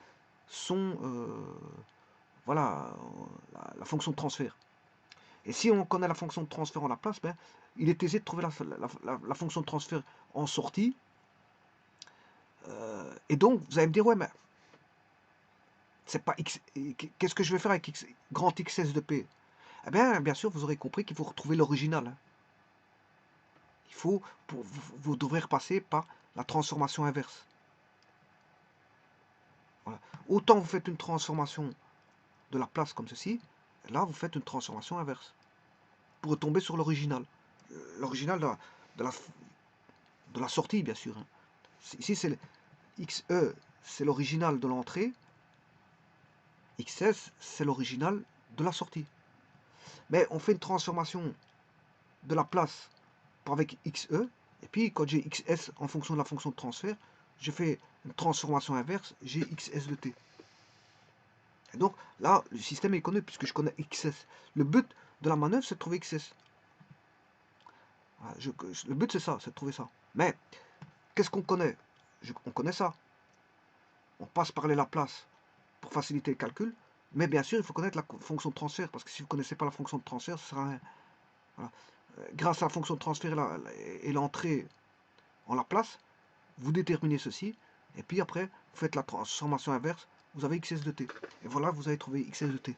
son, voilà, la fonction de transfert. Et si on connaît la fonction de transfert en Laplace, ben, il est aisé de trouver la fonction de transfert en sortie. Et donc, vous allez me dire, ouais, mais c'est pas x. Qu'est-ce que je vais faire avec x, grand XS de P? Eh bien sûr, vous aurez compris qu'il faut retrouver l'original. Hein. Vous devrez repasser par la transformation inverse. Voilà. Autant vous faites une transformation de Laplace comme ceci, là vous faites une transformation inverse pour retomber sur l'original. L'original de la sortie, bien sûr. Hein. Ici, c'est XE, c'est l'original de l'entrée. XS, c'est l'original de la sortie. Mais on fait une transformation de Laplace avec XE, et puis quand j'ai XS en fonction de la fonction de transfert, je fais une transformation inverse, j'ai XS de t. Et donc là, le système est connu puisque je connais XS. Le but de la manœuvre, c'est de trouver XS. Voilà, le but, c'est ça, c'est de trouver ça. Mais qu'est-ce qu'on connaît? On connaît ça. On passe par les Laplace pour faciliter le calcul. Mais bien sûr, il faut connaître la fonction de transfert, parce que si vous ne connaissez pas la fonction de transfert, ça ne sert à rien. Voilà. Grâce à la fonction de transfert et l'entrée en Laplace, vous déterminez ceci, et puis après, vous faites la transformation inverse, vous avez XS de t. Et voilà, vous avez trouvé XS de t.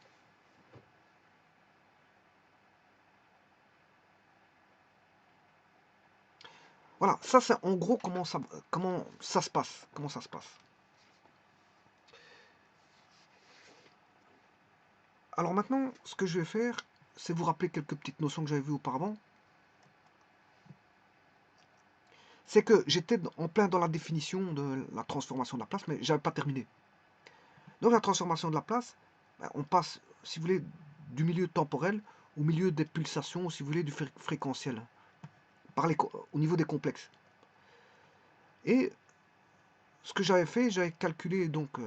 Voilà, ça c'est en gros comment ça se passe. Comment ça se passe. Alors maintenant, ce que je vais faire, c'est vous rappeler quelques petites notions que j'avais vues auparavant. C'est que j'étais en plein dans la définition de la transformation de Laplace, mais je n'avais pas terminé. Donc la transformation de Laplace, on passe, si vous voulez, du milieu temporel au milieu des pulsations, si vous voulez, du fréquentiel, au niveau des complexes. Et ce que j'avais fait, j'avais calculé donc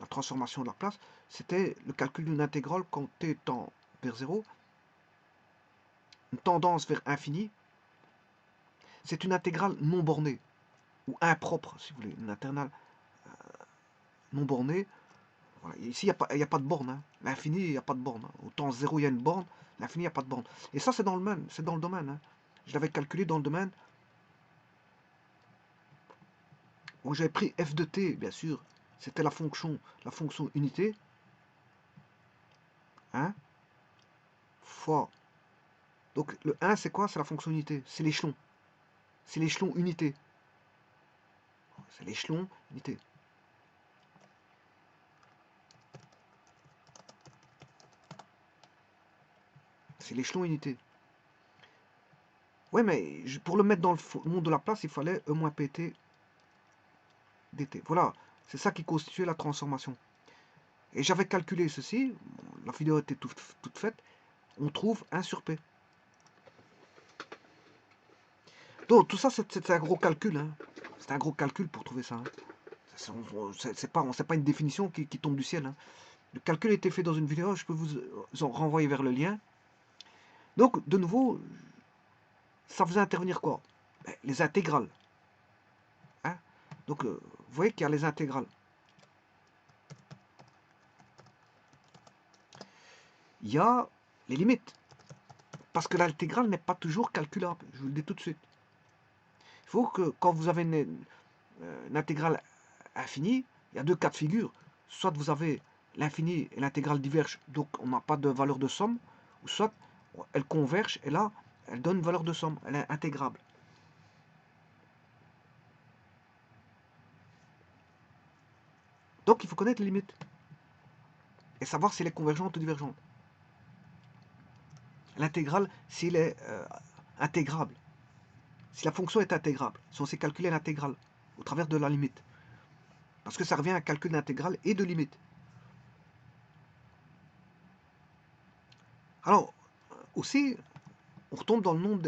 la transformation de Laplace, c'était le calcul d'une intégrale quand t tend vers 0, une tendance vers infini. C'est une intégrale non bornée, ou impropre, si vous voulez, une intégrale non bornée. Voilà. Ici, il n'y a pas de borne. Hein. L'infini, il n'y a pas de borne. Hein. Au temps 0, il y a une borne. L'infini, il n'y a pas de borne. Et ça, c'est dans le domaine. Hein. Je l'avais calculé dans le domaine. Donc, j'avais pris f de t, bien sûr. C'était la fonction unité. Hein, fois. Donc, le 1, c'est quoi? C'est la fonction unité. C'est l'échelon. C'est l'échelon unité. C'est l'échelon unité. C'est l'échelon unité. Ouais, mais pour le mettre dans le monde de Laplace, il fallait E moins pt dt. Voilà, c'est ça qui constituait la transformation. Et j'avais calculé ceci, la vidéo était toute faite, on trouve 1 sur P. Donc tout ça, c'est un gros calcul. Hein. C'est un gros calcul pour trouver ça. Hein. C'est pas une définition qui tombe du ciel. Hein. Le calcul a été fait dans une vidéo, je peux vous en renvoyer vers le lien. Donc, de nouveau, ça faisait intervenir quoi? Les intégrales. Hein. Donc, vous voyez qu'il y a les intégrales. il y a les limites. Parce que l'intégrale n'est pas toujours calculable, je vous le dis tout de suite. Il faut que quand vous avez une intégrale infinie, il y a deux cas de figure. Soit vous avez l'infini et l'intégrale divergent, donc on n'a pas de valeur de somme, ou soit elles convergent et là, elle donne une valeur de somme, elle est intégrable. Donc il faut connaître les limites et savoir si elle est convergente ou divergente. L'intégrale, s'il est intégrable, si la fonction est intégrable, si on sait calculer l'intégrale au travers de la limite, parce que ça revient à un calcul d'intégrale et de limite. Alors, aussi, on retombe dans le monde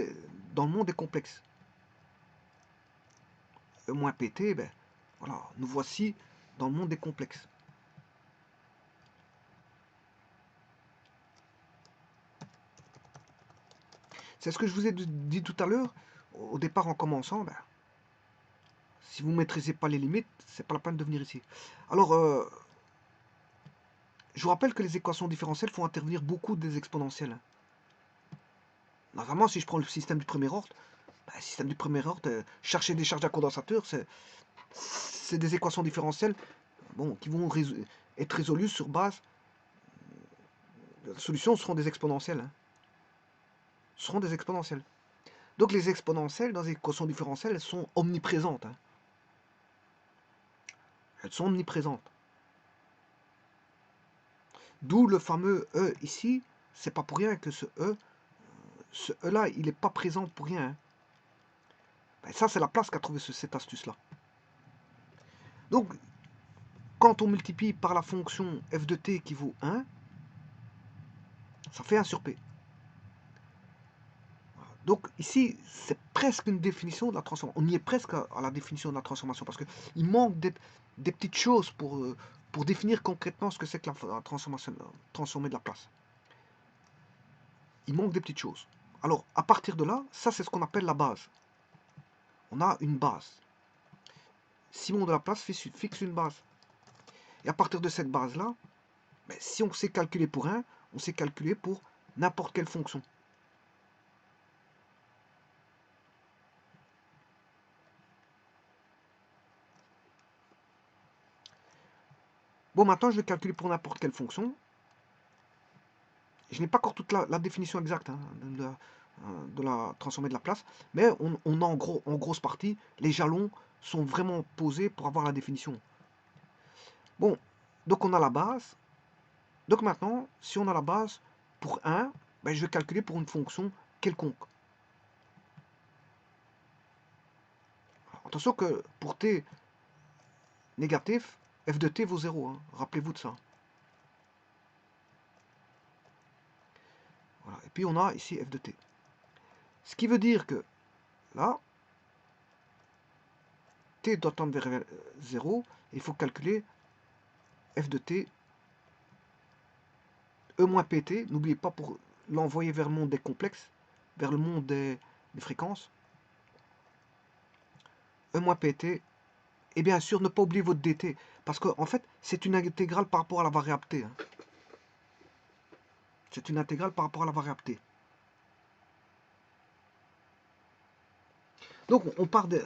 des complexes. E moins pt, ben, voilà, nous voici dans le monde des complexes. C'est ce que je vous ai dit tout à l'heure, au départ en commençant, ben, si vous ne maîtrisez pas les limites, c'est pas la peine de venir ici. Alors, je vous rappelle que les équations différentielles font intervenir beaucoup des exponentielles. Notamment, si je prends le système du premier ordre, ben, le système du premier ordre, chercher des charges à condensateur, c'est des équations différentielles bon, qui vont être résolues sur base. Les solutions seront des exponentielles. Hein. Seront des exponentielles. Donc les exponentielles dans les équations différentielles, elles sont omniprésentes. Hein. Elles sont omniprésentes. D'où le fameux E ici. C'est pas pour rien que ce E là, il n'est pas présent pour rien. Hein. Ben, ça, c'est Laplace qui a trouvé cette astuce-là. Donc, quand on multiplie par la fonction f de t qui vaut 1, ça fait 1 sur p. Donc ici, c'est presque une définition de la transformation. On y est presque à la définition de la transformation parce qu'il manque des petites choses pour définir concrètement ce que c'est que la transformation, transformer de la place. Il manque des petites choses. Alors, à partir de là, ça c'est ce qu'on appelle la base. On a une base. Simon de Laplace fixe une base. Et à partir de cette base-là, ben, si on sait calculer pour 1, on sait calculer pour n'importe quelle fonction. Bon, maintenant, je vais calculer pour n'importe quelle fonction. Je n'ai pas encore toute la définition exacte hein, de la transformée de la place, mais on a en grosse partie, les jalons sont vraiment posés pour avoir la définition. Bon, donc on a la base. Donc maintenant, si on a la base, pour 1, ben je vais calculer pour une fonction quelconque. Attention que pour t négatif, f de t vaut 0. Hein. Rappelez-vous de ça. Voilà. Et puis on a ici f de t. Ce qui veut dire que là, t doit tendre vers 0. Il faut calculer f de t E moins pt. N'oubliez pas pour l'envoyer vers le monde des complexes, vers le monde des fréquences. E moins pt. Et bien sûr, ne pas oublier votre dt. Parce qu'en fait, c'est une intégrale par rapport à la variable t. Hein. C'est une intégrale par rapport à la variable t. Donc, on part de...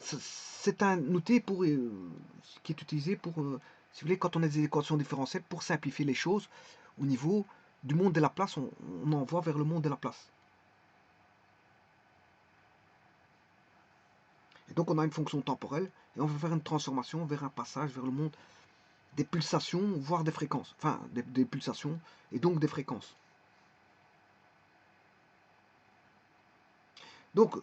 C'est un outil pour, qui est utilisé pour, si vous voulez, quand on a des équations différentielles, pour simplifier les choses au niveau du monde de Laplace, on envoie vers le monde de Laplace. Et donc, on a une fonction temporelle et on va faire une transformation vers un passage vers le monde des pulsations, voire des fréquences. Enfin, des pulsations et donc des fréquences. Donc,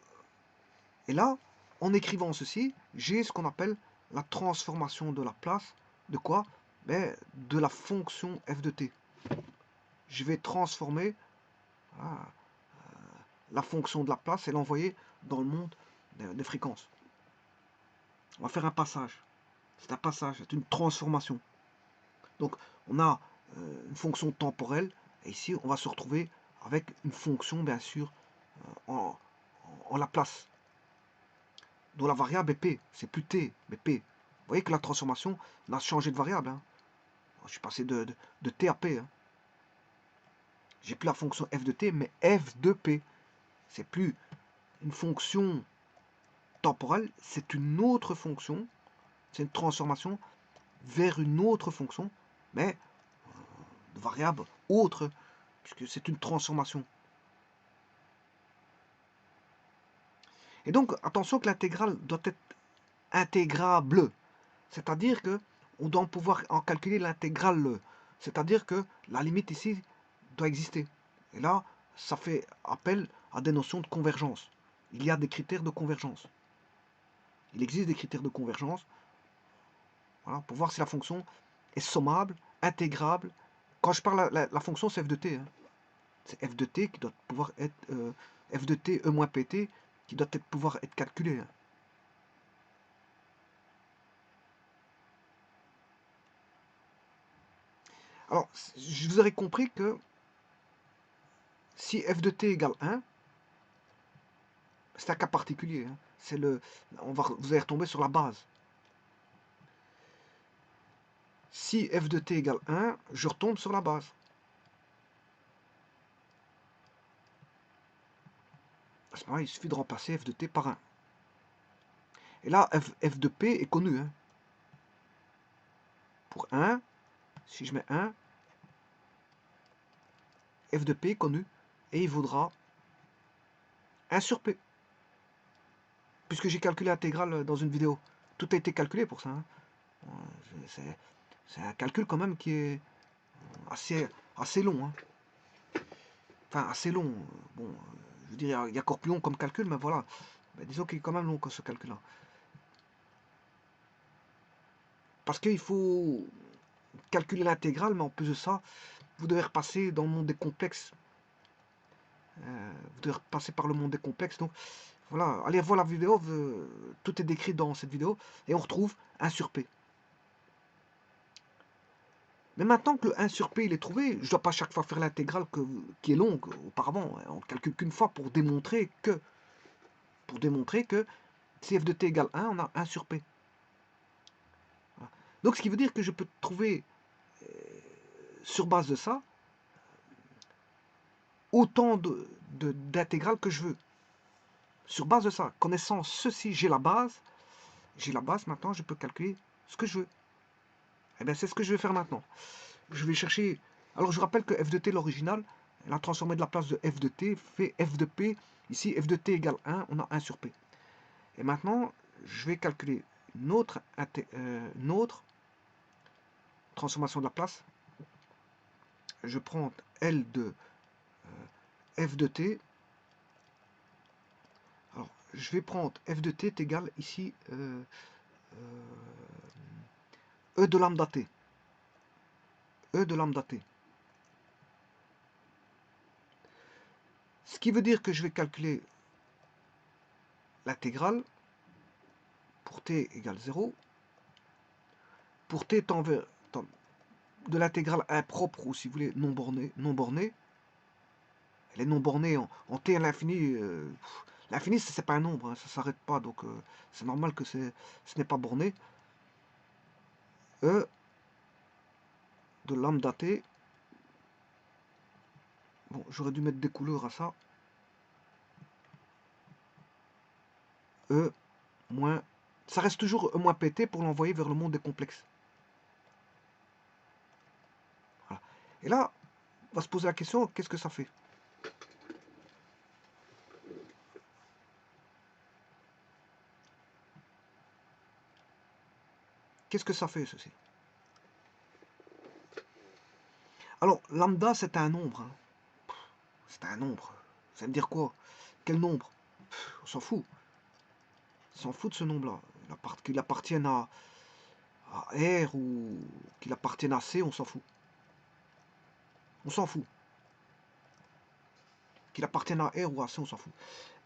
et là, en écrivant ceci, j'ai ce qu'on appelle la transformation de la place. De quoi? Ben, de la fonction f de t. Je vais transformer la fonction de la place et l'envoyer dans le monde des fréquences. On va faire un passage. C'est un passage, c'est une transformation. Donc, on a une fonction temporelle, et ici, on va se retrouver avec une fonction, bien sûr, en Laplace, dont la variable est p. C'est plus t, mais p. Vous voyez que la transformation, on a changé de variable. Hein. Je suis passé de t à p. Hein. J'ai plus la fonction f de t, mais f de p. C'est plus une fonction temporelle, c'est une autre fonction. C'est une transformation vers une autre fonction, mais de variable autre, puisque c'est une transformation. Et donc, attention que l'intégrale doit être intégrable. C'est-à-dire que on doit pouvoir en calculer l'intégrale. C'est-à-dire que la limite ici doit exister. Et là, ça fait appel à des notions de convergence. Il y a des critères de convergence. Il existe des critères de convergence, voilà, pour voir si la fonction est sommable, intégrable. Quand je parle la fonction, c'est f de t. Hein. C'est f de t qui doit pouvoir être f de t e moins pt qui doit pouvoir être calculé. Hein. Alors, je vous aurais compris que si f de t égale 1, c'est un cas particulier. Hein. C'est vous allez retomber sur la base. Si f de t égale 1, je retombe sur la base. À ce moment-là, il suffit de remplacer f de t par 1. Et là, f de p est connu. Hein. Pour 1, si je mets 1, f de p est connu. Et il vaudra 1 sur p. Puisque j'ai calculé l'intégrale dans une vidéo. Tout a été calculé pour ça. Hein. C'est un calcul quand même qui est assez long. Hein. Enfin, assez long. Bon, je veux dire, il y a encore plus long comme calcul, mais voilà. Mais disons qu'il est quand même long que ce calcul-là. Parce qu'il faut calculer l'intégrale, mais en plus de ça, vous devez repasser dans le monde des complexes. Vous devez repasser par le monde des complexes. Donc, voilà, allez voir la vidéo. Tout est décrit dans cette vidéo. Et on retrouve 1 sur P. Mais maintenant que le 1 sur P il est trouvé, je ne dois pas chaque fois faire l'intégrale qui est longue auparavant. On ne calcule qu'une fois pour démontrer que si f de t égale 1, on a 1 sur P. Voilà. Donc ce qui veut dire que je peux trouver sur base de ça autant d'intégrales que je veux. Sur base de ça, connaissant ceci, j'ai la base. J'ai la base, maintenant je peux calculer ce que je veux. Et bien c'est ce que je vais faire maintenant. Je vais chercher... Alors je vous rappelle que f de t, l'original, elle a transformé de la place de f de t, fait f de p. Ici, f de t égale 1, on a 1 sur p. Et maintenant, je vais calculer une autre transformation de la place. Je prends L de f de t. Alors, je vais prendre f de t est égal ici E de lambda t. E de lambda t. Ce qui veut dire que je vais calculer l'intégrale pour t égale 0. Pour t tend vers de l'intégrale impropre ou si vous voulez non bornée. Elle est non bornée en t à l'infini. L'infini, c'est pas un nombre, hein, ça s'arrête pas, donc c'est normal que ce n'est pas borné. E de lambda t. Bon, j'aurais dû mettre des couleurs à ça. E moins... Ça reste toujours E moins pt pour l'envoyer vers le monde des complexes. Voilà. Et là, on va se poser la question, qu'est-ce que ça fait? Qu'est-ce que ça fait, ceci? Alors, lambda, c'est un nombre. Hein. C'est un nombre. Ça veut dire quoi? Quel nombre? On s'en fout. On s'en fout de ce nombre-là. Qu'il appartienne à R ou qu'il appartienne à C, on s'en fout. On s'en fout. Qu'il appartienne à R ou à C, on s'en fout.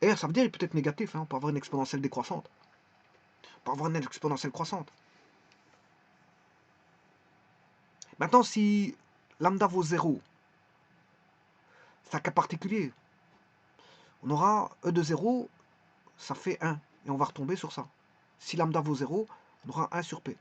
R, ça veut dire qu'il peut être négatif. Hein. On peut avoir une exponentielle décroissante. On peut avoir une exponentielle croissante. Maintenant, si lambda vaut 0, c'est un cas particulier. On aura E de 0, ça fait 1. Et on va retomber sur ça. Si lambda vaut 0, on aura 1 sur P.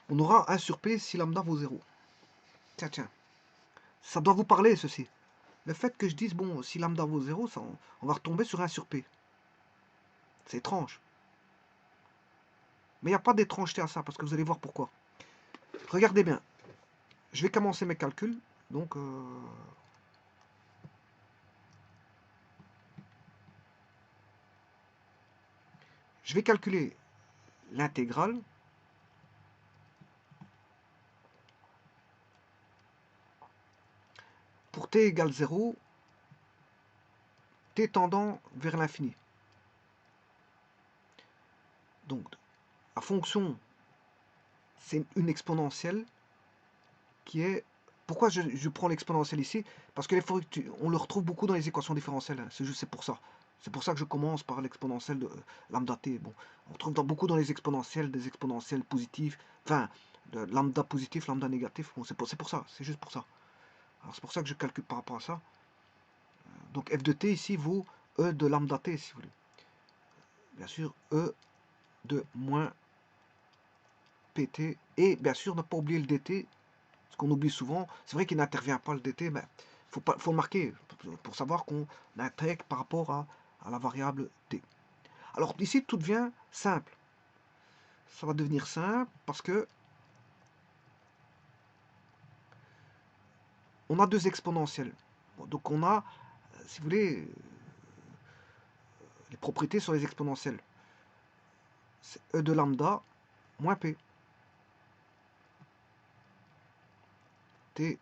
On aura 1 sur P si lambda vaut 0. Tiens, tiens. Ça doit vous parler, ceci. Le fait que je dise, bon, si lambda vaut 0, ça, on va retomber sur 1 sur P. C'est étrange. Mais il n'y a pas d'étrangeté à ça, parce que vous allez voir pourquoi. Regardez bien. Je vais commencer mes calculs. Donc, je vais calculer l'intégrale pour t égale 0, t tendant vers l'infini. Donc, la fonction, c'est une exponentielle qui est... Pourquoi je prends l'exponentielle ici? Parce que on le retrouve beaucoup dans les équations différentielles. Hein. C'est pour ça. C'est pour ça que je commence par l'exponentielle de lambda t. Bon, on retrouve beaucoup dans les exponentielles des exponentielles positives. Enfin, lambda positif, lambda négatif. Bon, c'est pour ça. C'est juste pour ça. Alors c'est pour ça que je calcule par rapport à ça. Donc f de t ici vaut e de lambda t, si vous voulez. Bien sûr, e de moins pt. Et bien sûr, ne pas oublier le dt. Ce qu'on oublie souvent, c'est vrai qu'il n'intervient pas le dt, mais faut le marquer pour savoir qu'on intègre par rapport à la variable t. Alors ici, tout devient simple. Ça va devenir simple parce que on a 2 exponentielles. Bon, donc on a, si vous voulez, les propriétés sur les exponentielles. C'est e de lambda moins p. T.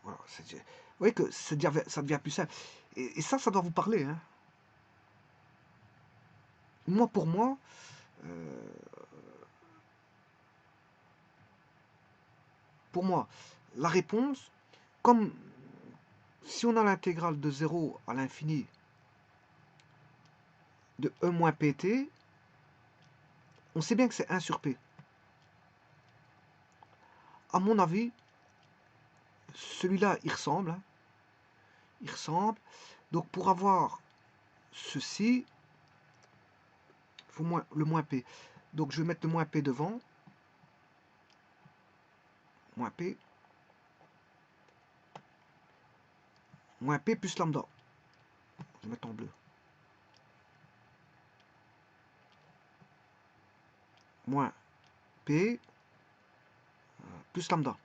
Voilà, vous voyez que ça devient plus simple. Et ça doit vous parler. Hein. Moi, pour moi, la réponse, comme si on a l'intégrale de 0 à l'infini de e moins pt, on sait bien que c'est 1 sur p. À mon avis, celui-là, il ressemble. Hein. Il ressemble. Donc, pour avoir ceci, il faut le moins p. Donc, je vais mettre le moins p devant. Moins p. Moins p plus lambda. Je vais mettre en bleu. Moins p plus lambda.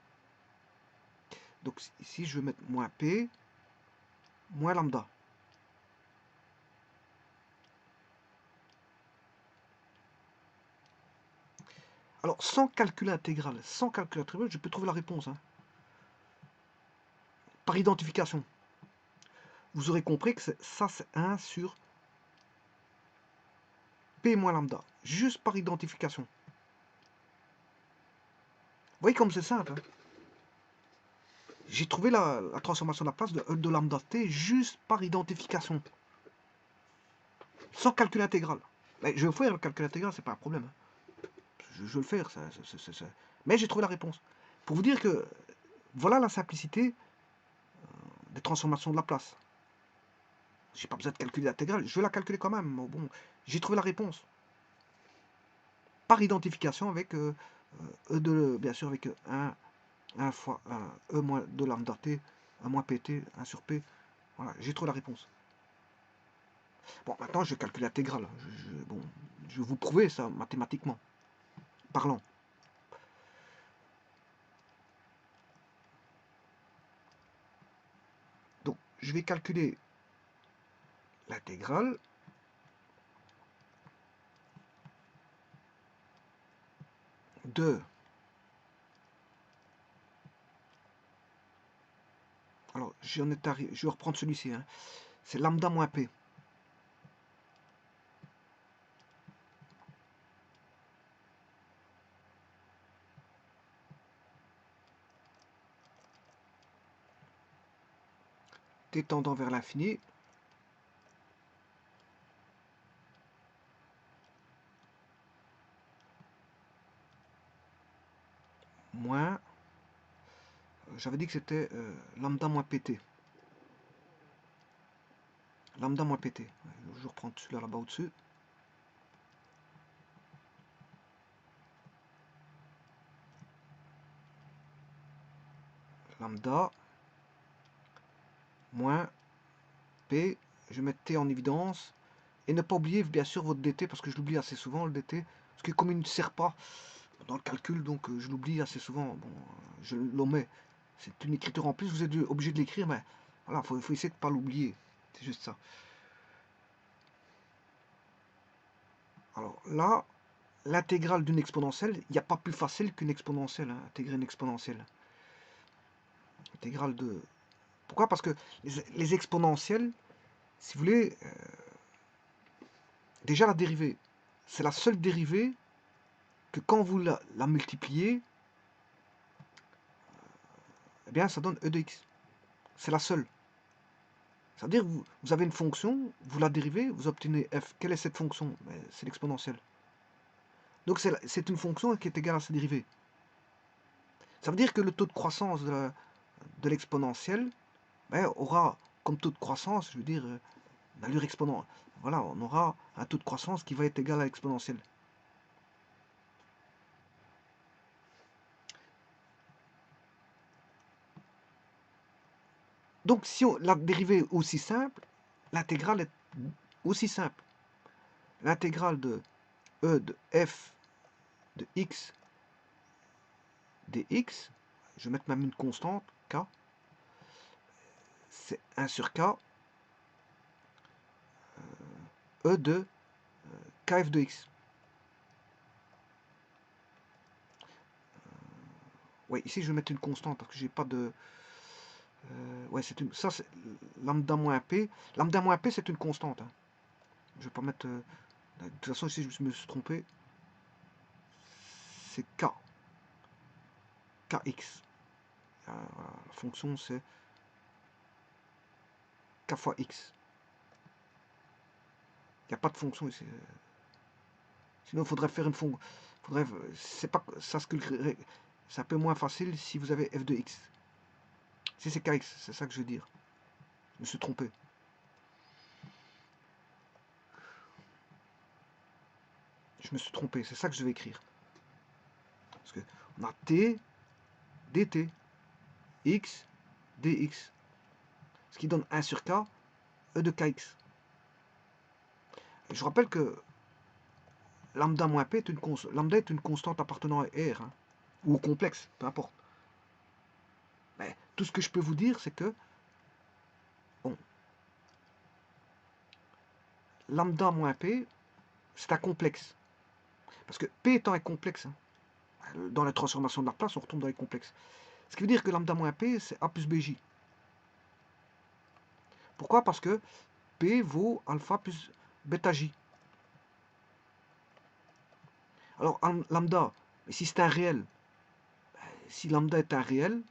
Donc ici, je vais mettre moins p moins lambda. Alors, sans calcul intégral, je peux trouver la réponse. Hein. Par identification. Vous aurez compris que ça, c'est 1 sur p moins lambda. Juste par identification. Vous voyez comme c'est simple. Hein. J'ai trouvé la transformation de la place de lambda t juste par identification. Sans calcul intégral. Mais je vais faire le calcul intégral, c'est pas un problème. Hein. Je vais le faire. Mais j'ai trouvé la réponse. Pour vous dire que voilà la simplicité des transformations de la place. J'ai pas besoin de calculer l'intégrale, je vais la calculer quand même. Bon, j'ai trouvé la réponse. Par identification avec E de, bien sûr, avec 1 fois E moins de lambda t, 1 moins pt, 1 sur p. Voilà, j'ai trouvé la réponse. Bon, maintenant, je vais calculer l'intégrale. Bon, je vais vous prouver ça mathématiquement, parlant. Donc, je vais calculer l'intégrale de... Alors, je vais reprendre celui-ci. Hein. C'est lambda moins p. T tendant vers l'infini. Moins... J'avais dit que c'était lambda moins pt. Lambda moins pt. Je reprends celui-là là-bas au-dessus. lambda moins P, je vais mettre T en évidence, et ne pas oublier bien sûr votre dt, parce que je l'oublie assez souvent le dt, parce que comme il ne sert pas dans le calcul, donc je l'oublie assez souvent, bon, je l'omets, c'est une écriture en plus, vous êtes obligé de l'écrire, mais voilà, faut essayer de ne pas l'oublier, c'est juste ça. Alors là, l'intégrale d'une exponentielle, il n'y a pas plus facile qu'une exponentielle, hein, intégrer une exponentielle. Intégrale de... Pourquoi? Parce que les exponentielles, si vous voulez, déjà la dérivée, c'est la seule dérivée que quand vous la multipliez, eh bien ça donne e de x. C'est la seule. C'est-à-dire que vous avez une fonction, vous la dérivez, vous obtenez f. Quelle est cette fonction? C'est l'exponentielle. Donc c'est une fonction qui est égale à sa dérivée. Ça veut dire que le taux de croissance de l'exponentielle aura comme taux de croissance, je veux dire, l'allure exponentielle. Voilà, on aura un taux de croissance qui va être égal à l'exponentielle. Donc si la dérivée est aussi simple, l'intégrale est aussi simple. L'intégrale de e de f de x dx, je vais mettre même une constante, k, c'est 1 sur k, e de kf de x. Oui, ici je vais mettre une constante parce que j'ai pas de... ouais, c'est une... Ça, c'est lambda moins p. Lambda moins p, c'est une constante. Hein. Je vais pas mettre... de toute façon, ici, je me suis trompé. C'est k. Kx. Voilà, la fonction, c'est k fois x. Il n'y a pas de fonction ici. Sinon, il faudrait faire une fonction. C'est pas ça ce que c'est un peu moins facile si vous avez f de x. Si c'est kx, c'est ça que je veux dire. Je me suis trompé. Je me suis trompé, c'est ça que je vais écrire. Parce que on a t, dt, x, dx. Ce qui donne 1 sur k, e de kx. Et je rappelle que lambda moins p est une constante appartenant à R, hein, ou au complexe, peu importe. Mais tout ce que je peux vous dire, c'est que bon, lambda moins p, c'est un complexe. Parce que p étant un complexe, hein, dans la transformation de Laplace, on retombe dans les complexes. Ce qui veut dire que lambda moins p, c'est a plus bj. Pourquoi? Parce que p vaut alpha plus bêta j. Alors lambda, si c'est un réel, si lambda est un réel,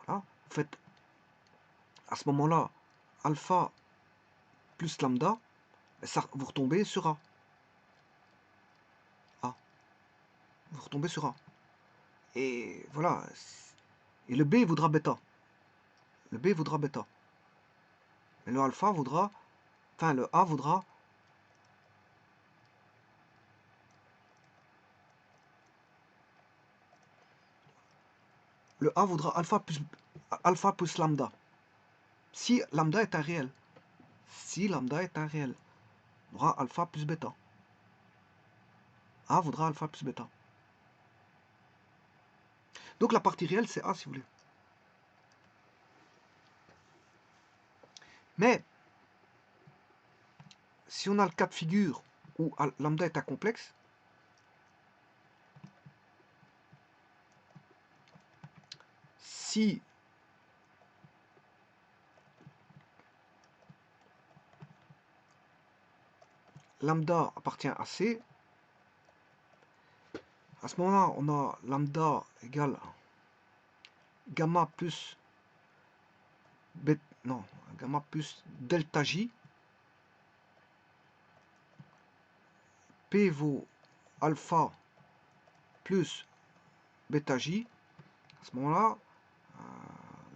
voilà, vous faites à ce moment-là alpha plus lambda, ça, vous retombez sur A. A. Vous retombez sur A. Et voilà. Et le B vaudra bêta. Le B vaudra bêta. Et le alpha vaudra... Enfin, le A vaudra... Le A vaudra alpha plus lambda. Si lambda est un réel. Si lambda est un réel. On aura alpha plus bêta. A vaudra alpha plus bêta. Donc la partie réelle, c'est A si vous voulez. Mais, si on a le cas de figure où lambda est un complexe, si lambda appartient à C, à ce moment-là, on a lambda égale gamma plus non, gamma plus delta J. P vaut alpha plus bêta J. À ce moment-là,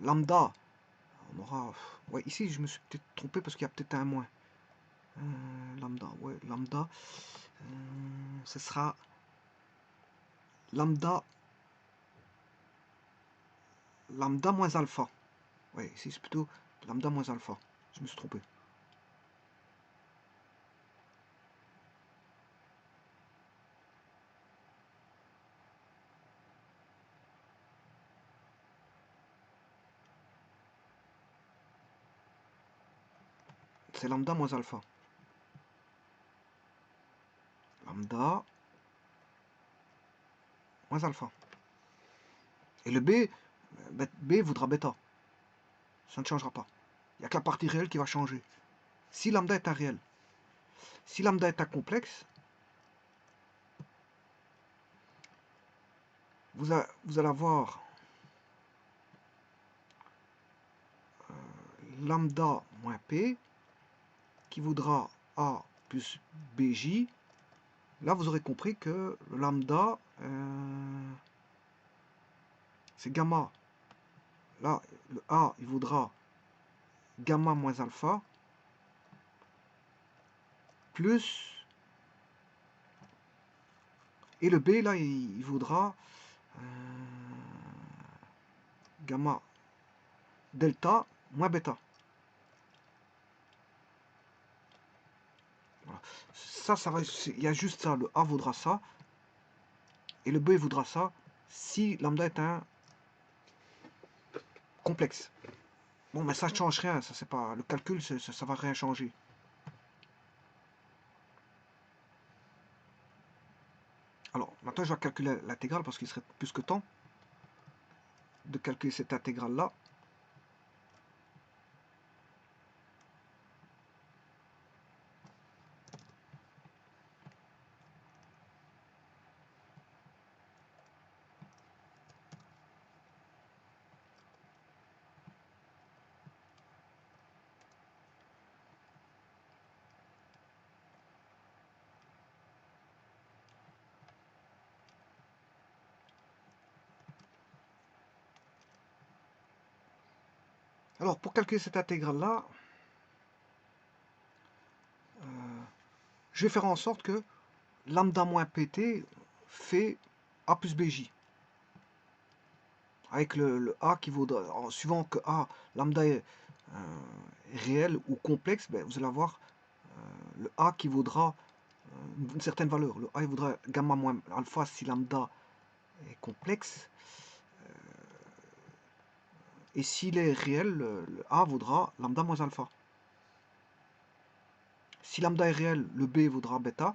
lambda, on aura... Ouais, ici, je me suis peut-être trompé parce qu'il y a peut-être un moins. Lambda, ouais, lambda. Ce sera lambda lambda moins alpha. Oui, ici c'est plutôt lambda moins alpha. Je me suis trompé. C'est lambda moins alpha. Lambda moins alpha. Et le B voudra bêta. Ça ne changera pas. Il n'y a que la partie réelle qui va changer. Si lambda est un réel. Si lambda est un complexe, vous allez avoir lambda moins P qui voudra A plus BJ. Là, vous aurez compris que le lambda, c'est gamma. Là, le A, il voudra gamma moins alpha plus... Et le B, là, il voudra gamma delta moins bêta. Voilà. Ça va, il y a juste ça. Le A vaudra ça. Et le B voudra ça si lambda est un complexe. Bon, mais ça ne change rien. Ça, c'est pas, le calcul, ça va rien changer. Alors, maintenant, je vais calculer l'intégrale parce qu'il serait plus que temps de calculer cette intégrale-là. Alors, pour calculer cette intégrale-là, je vais faire en sorte que lambda moins pt fait a plus bj. Avec le a qui vaudra, suivant que a, lambda est réel ou complexe, ben, vous allez avoir le a qui vaudra une certaine valeur. Le a il vaudra gamma moins alpha si lambda est complexe. Et s'il est réel, le a vaudra lambda moins alpha. Si lambda est réel, le b vaudra bêta.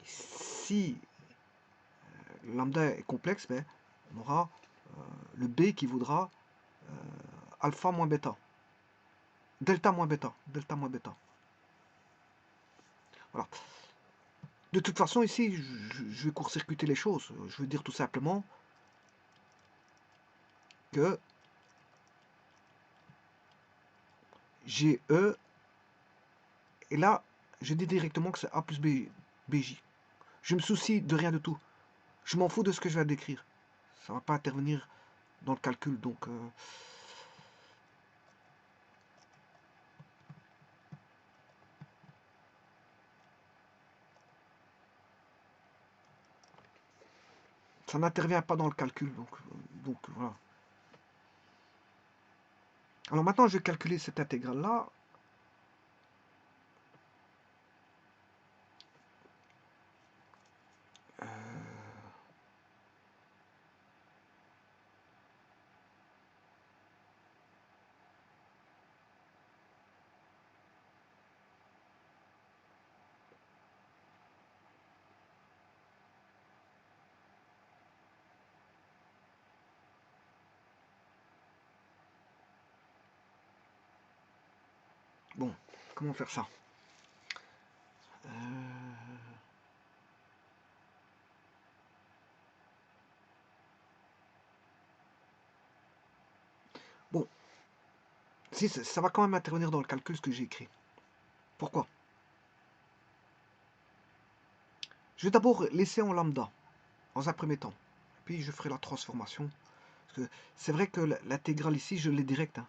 Si lambda est complexe, ben, on aura le b qui vaudra alpha moins bêta. Delta moins bêta. Delta moins bêta. Voilà. De toute façon, ici, je vais court-circuiter les choses. Je veux dire tout simplement que j'ai E, et là, je dis directement que c'est A plus BJ. Je me soucie de rien de tout. Je m'en fous de ce que je vais décrire. Ça ne va pas intervenir dans le calcul, donc... ça n'intervient pas dans le calcul, donc voilà. Alors maintenant, je vais calculer cette intégrale-là. Bon, comment faire ça? Bon, si, ça va quand même intervenir dans le calcul ce que j'ai écrit. Pourquoi? Je vais d'abord laisser en lambda, dans un premier temps. Puis je ferai la transformation. Parce que c'est vrai que l'intégrale ici, je l'ai direct. Hein.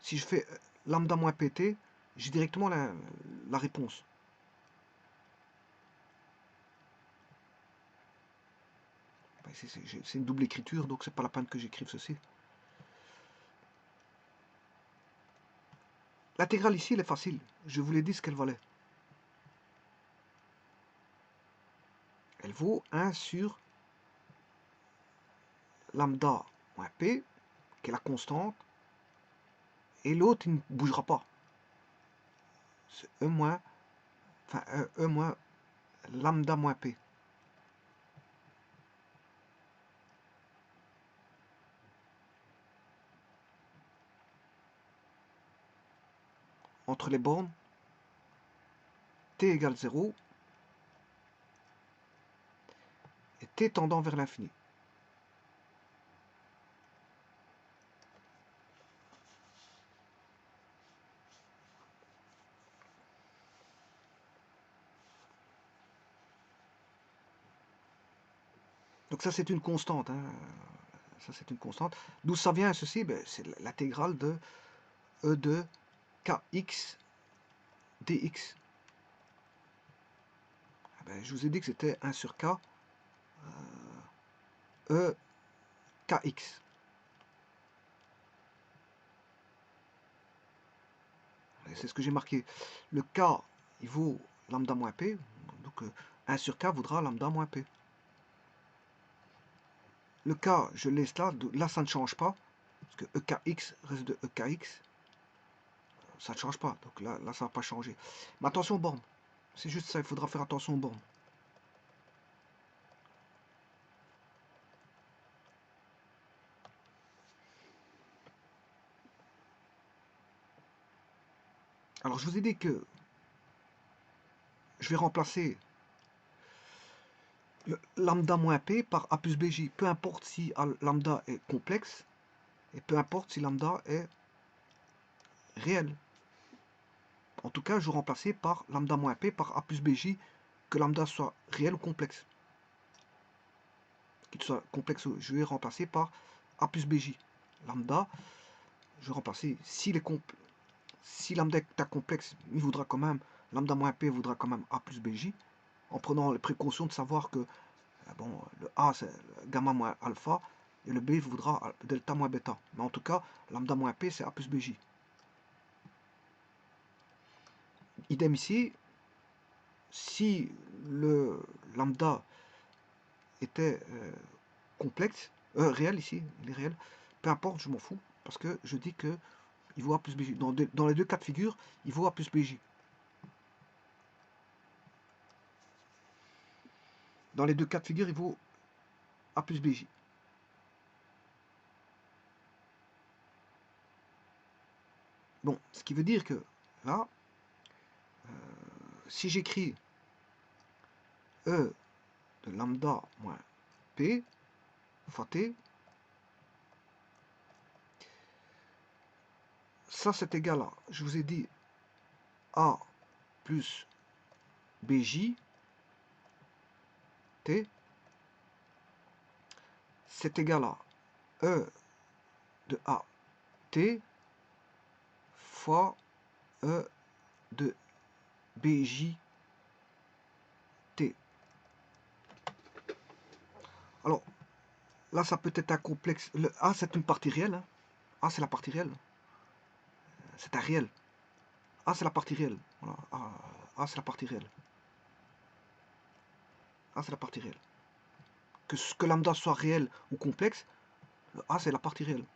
Si je fais lambda moins pt, j'ai directement la réponse. C'est une double écriture, donc c'est pas la peine que j'écrive ceci. L'intégrale ici, elle est facile. Je vous l'ai dit ce qu'elle valait. Elle vaut 1 sur lambda moins p, qui est la constante, et l'autre, il ne bougera pas. C'est E moins, enfin, E moins lambda moins p. Entre les bornes, t égale 0, et t tendant vers l'infini. Donc ça, c'est une constante. Hein. Ça, c'est une constante. D'où ça vient, ceci? Ben, c'est l'intégrale de E de kx dx. Ben, je vous ai dit que c'était 1 sur k E kx. C'est ce que j'ai marqué. Le k, il vaut lambda moins p. Donc 1 sur k vaudra lambda moins p. Le k, je laisse là. Là, ça ne change pas. Parce que EKX reste de EKX. Ça ne change pas. Donc là ça ne va pas changer. Mais attention aux bornes. C'est juste ça. Il faudra faire attention aux bornes. Alors, je vous ai dit que je vais remplacer le lambda moins p par a plus bj. Peu importe si lambda est complexe et peu importe si lambda est réel. En tout cas, je vais remplacer par lambda moins p par a plus bj, que lambda soit réel ou complexe. Qu'il soit complexe, je vais remplacer par a plus bj. Lambda, je vais remplacer, si lambda est complexe, il voudra quand même, lambda moins p voudra quand même a plus bj, en prenant les précautions de savoir que bon, le A c'est gamma moins alpha et le B voudra delta moins bêta. Mais en tout cas, lambda moins P c'est A plus BJ. Idem ici, si le lambda était complexe, réel ici, il est réel, peu importe, je m'en fous, parce que je dis que il vaut A plus BJ. Dans les deux cas de figure, il vaut A plus BJ. Dans les deux cas de figure, il vaut A plus BJ. Bon, ce qui veut dire que là, si j'écris E de lambda moins P fois T, ça c'est égal à, je vous ai dit, A plus BJ T, c'est égal à E de A T fois E de BJ T. Alors, là, ça peut être un complexe. Le A, c'est une partie réelle. Hein. A, c'est la partie réelle. C'est un réel. A, c'est la partie réelle. Voilà. A, c'est la partie réelle. A, c'est la partie réelle. Que lambda soit réel ou complexe, le A, c'est la partie réelle.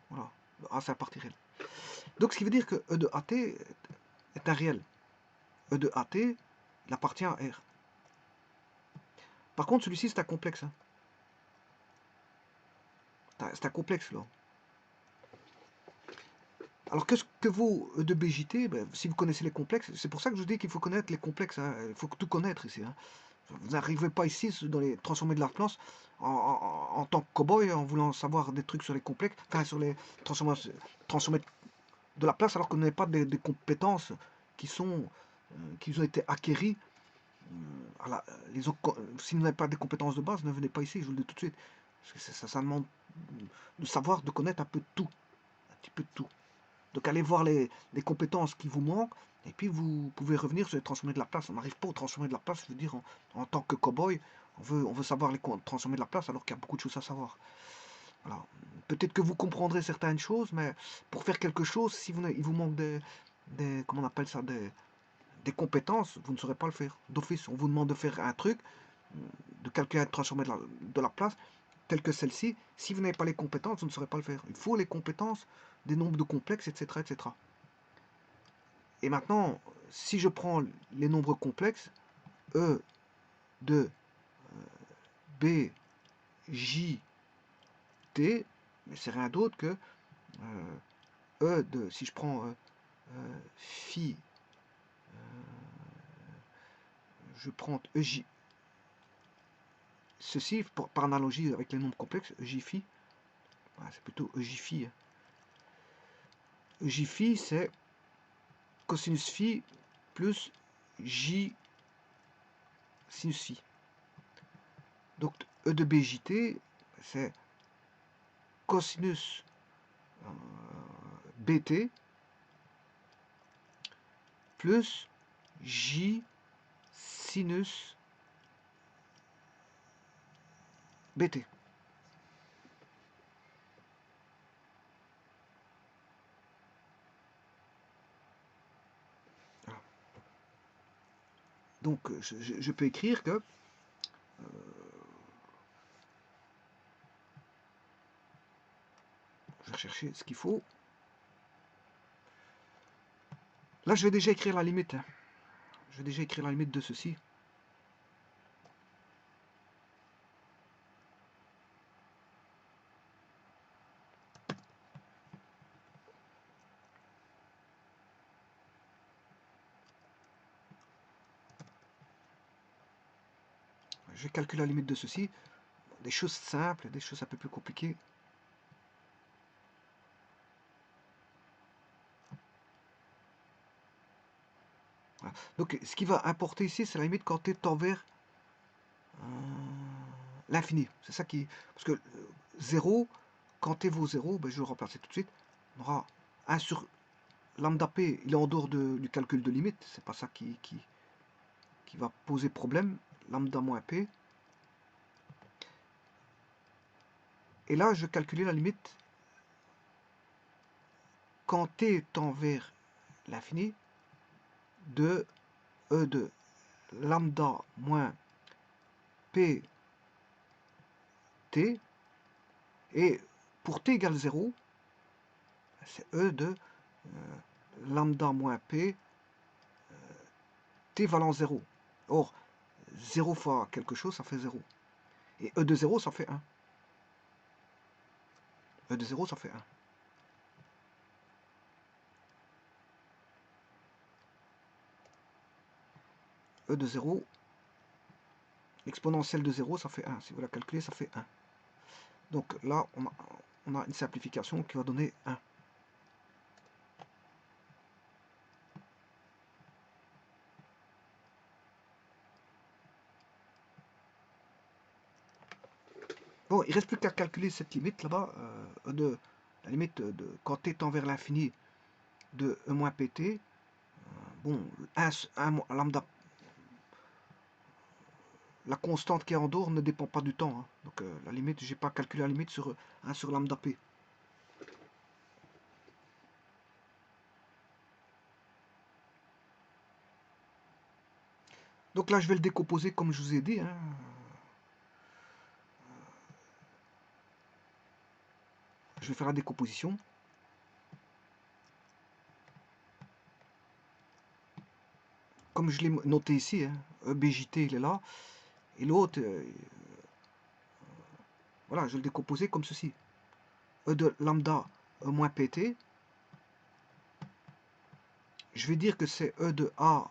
Voilà. Le A, c'est la partie réelle. Donc, ce qui veut dire que E de AT est un réel. E de AT, il appartient à R. Par contre, celui-ci, c'est un complexe. Hein. C'est un complexe, là. Alors, qu'est-ce que vaut E de BJT? Ben, si vous connaissez les complexes, c'est pour ça que je dis qu'il faut connaître les complexes. Hein. Il faut tout connaître ici. Hein. Vous n'arrivez pas ici, dans les transformés de Laplace, en tant que cow-boy, en voulant savoir des trucs sur les complexes, enfin, sur les transformés de Laplace, alors que vous n'avez pas des compétences qui ont été acquéries. Si vous n'avez pas des compétences de base, ne venez pas ici, je vous le dis tout de suite. Parce que ça demande de savoir, de connaître un peu de tout. Un petit peu de tout. Donc allez voir les compétences qui vous manquent, et puis vous pouvez revenir sur les transformés de Laplace. On n'arrive pas aux transformés de Laplace, je veux dire, en tant que cow-boy, On veut savoir les transformer de la place alors qu'il y a beaucoup de choses à savoir. Voilà. Peut-être que vous comprendrez certaines choses, mais pour faire quelque chose, si il vous manque comment on appelle ça, des compétences, vous ne saurez pas le faire. D'office, on vous demande de faire un truc, de calculer et de transformer de la place, telle que celle-ci. Si vous n'avez pas les compétences, vous ne saurez pas le faire. Il faut les compétences, des nombres de complexes, etc., etc. Et maintenant, si je prends les nombres complexes, E de B, J, T, mais c'est rien d'autre que E de, si je prends phi, je prends EJ, ceci, par analogie avec les nombres complexes, EJ phi, c'est plutôt EJ phi. EJ phi, c'est cosinus phi plus J sinus phi. Donc E de BJT, c'est cosinus BT plus J sinus BT. Voilà. Donc je peux écrire que je vais chercher ce qu'il faut. Là, je vais déjà écrire la limite. Je vais déjà écrire la limite de ceci. Je vais calculer la limite de ceci. Des choses simples, des choses un peu plus compliquées. Voilà. Donc, ce qui va importer ici, c'est la limite quand tu es envers l'infini. C'est ça qui... Parce que 0, quand t vaut 0, ben je vais le remplacer tout de suite. On aura 1 sur lambda p, il est en dehors du calcul de limite. C'est pas ça qui va poser problème. Lambda moins p. Et là, je vais calculer la limite quand t tend vers l'infini de E de lambda moins p t. Et pour t égale 0, c'est E de lambda moins p t valant 0. Or, 0 fois quelque chose, ça fait 0. Et E de 0, ça fait 1. E de 0, ça fait 1. E de 0, l'exponentielle de 0, ça fait 1. Si vous la calculez, ça fait 1. Donc là, on a une simplification qui va donner 1. Bon, il ne reste plus qu'à calculer cette limite là-bas, la limite de quand t tend vers l'infini de E moins pt. Bon, 1 lambda, la constante qui est en dehors ne dépend pas du temps. Hein. Donc la limite, j'ai pas calculé la limite sur 1 sur lambda p. Donc là, je vais le décomposer comme je vous ai dit. Hein. Je vais faire la décomposition. Comme je l'ai noté ici, hein, BJT, il est là. Et l'autre, voilà, je vais le décomposer comme ceci. E de lambda E moins pt. Je vais dire que c'est E de A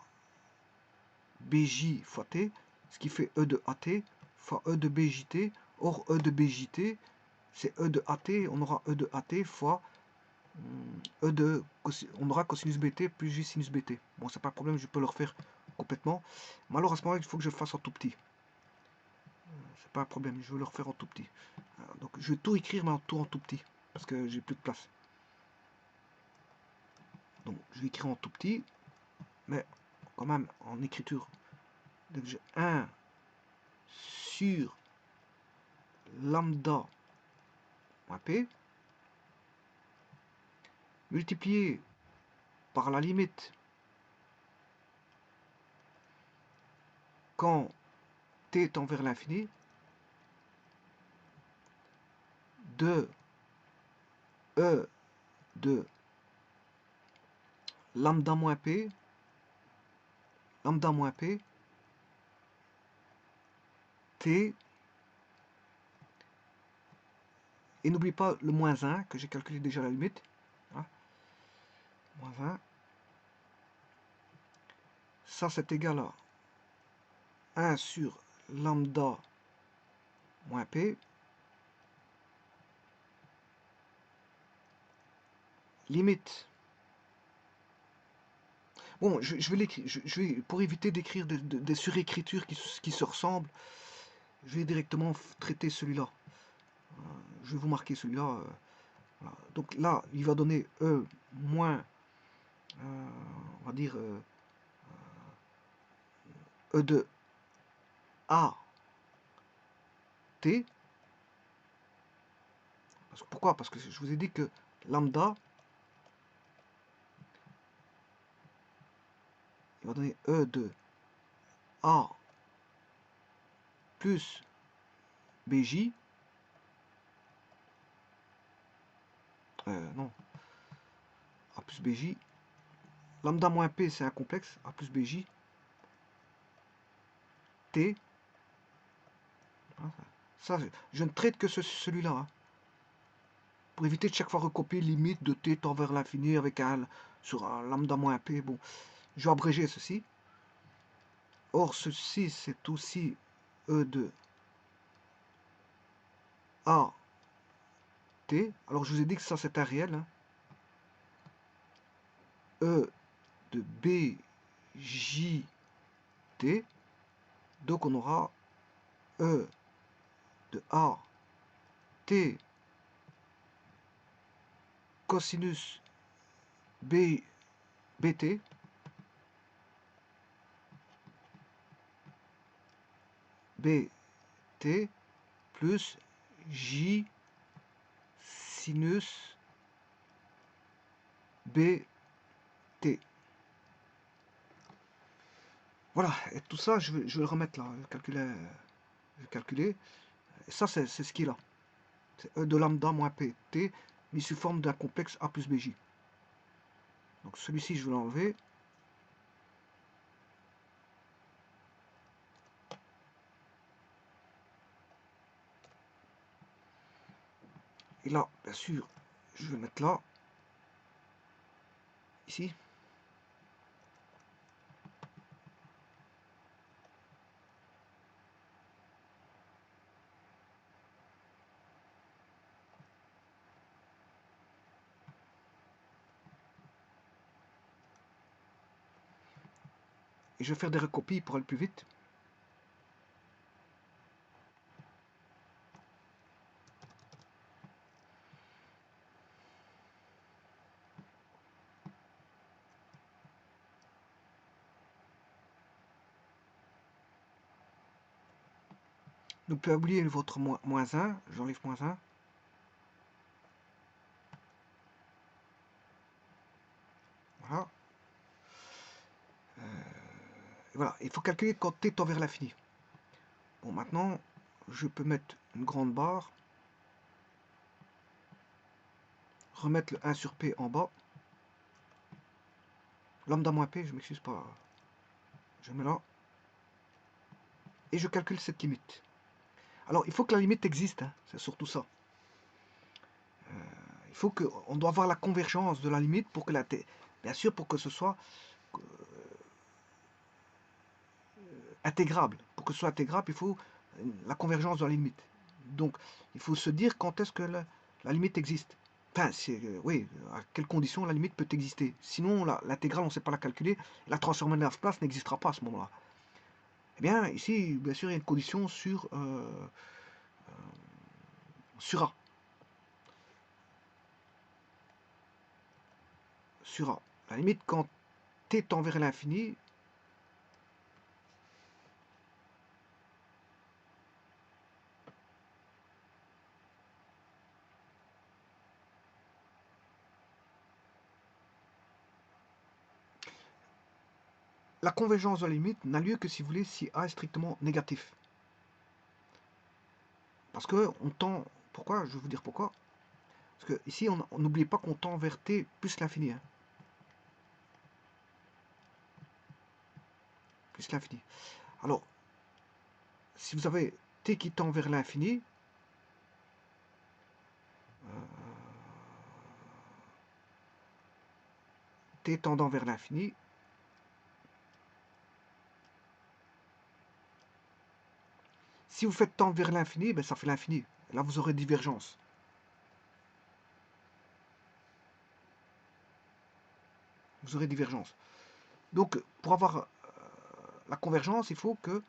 BJ fois T, ce qui fait E de AT fois E de BJT. Or, E de BJT, c'est E de AT, on aura E de AT fois E de, on aura cosinus BT plus J sinus BT. Bon, c'est pas un problème, je peux le refaire complètement. Mais alors, à ce moment-là, il faut que je le fasse en tout petit. C'est pas un problème, je vais le refaire en tout petit. Donc, je vais tout écrire, mais tout en tout petit, parce que j'ai plus de place. Donc, je vais écrire en tout petit, mais quand même en écriture. Donc, j'ai 1 sur lambda moins p multiplié par la limite quand t tend vers l'infini de e de lambda moins p t, et n'oublie pas le moins 1 que j'ai calculé déjà la limite, hein, moins 1, ça c'est égal à 1 sur lambda moins p limite. Bon, je vais l'écrire, je vais, pour éviter d'écrire des surécritures qui se ressemblent, je vais directement traiter celui-là. Je vais vous marquer celui-là. Voilà. Donc là, il va donner E moins, on va dire, E de A T. Pourquoi? Parce que je vous ai dit que lambda, il va donner E de A plus BJ. Non. A plus BJ. Lambda moins P, c'est un complexe. A plus BJ. T. Ça, je ne traite que celui-là. Hein. Pour éviter de chaque fois recopier limite de t tend vers l'infini avec un sur un lambda moins p. Bon, je vais abréger ceci. Or, ceci, c'est aussi E de A t. Alors, je vous ai dit que ça, c'est un réel. Hein. E de B J T. Donc, on aura E de A T cosinus B BT BT plus J sinus BT. Voilà, et tout ça, je vais le remettre là, je vais calculer. Et ça, c'est ce qui est là. C'est E de lambda moins PT, mis sous forme d'un complexe A plus BJ. Donc celui-ci, je vais l'enlever. Et là, bien sûr, je vais mettre là, ici. Et je vais faire des recopies pour aller plus vite. Ne pas oublier votre moins 1, j'enlève moins 1. Voilà. Et voilà, il faut calculer quand t tend vers l'infini. Bon, maintenant, je peux mettre une grande barre, remettre le 1 sur P en bas, lambda moins P, je m'excuse pas, je mets là, et je calcule cette limite. Alors, il faut que la limite existe, hein, c'est surtout ça. Il faut on doit avoir la convergence de la limite pour que la t, bien sûr, pour que ce soit intégrable. Pour que ce soit intégrable, il faut la convergence de la limite. Donc, il faut se dire quand est-ce que la limite existe. Enfin, oui, à quelles conditions la limite peut exister. Sinon, l'intégrale, on ne sait pas la calculer. La transformée de Laplace n'existera pas à ce moment-là. Eh bien, ici, bien sûr, il y a une condition sur A. Sur A. La limite, quand t tend vers l'infini, la convergence de la limite n'a lieu que si vous voulez si A est strictement négatif. Parce que on tend... Pourquoi? Je vais vous dire pourquoi. Parce que ici, on n'oublie pas qu'on tend vers t plus l'infini. Hein. Plus l'infini. Alors, si vous avez t qui tend vers l'infini, t tendant vers l'infini, si vous faites tendre vers l'infini, ben ça fait l'infini. Là, vous aurez divergence. Vous aurez divergence. Donc, pour avoir la convergence, il faut que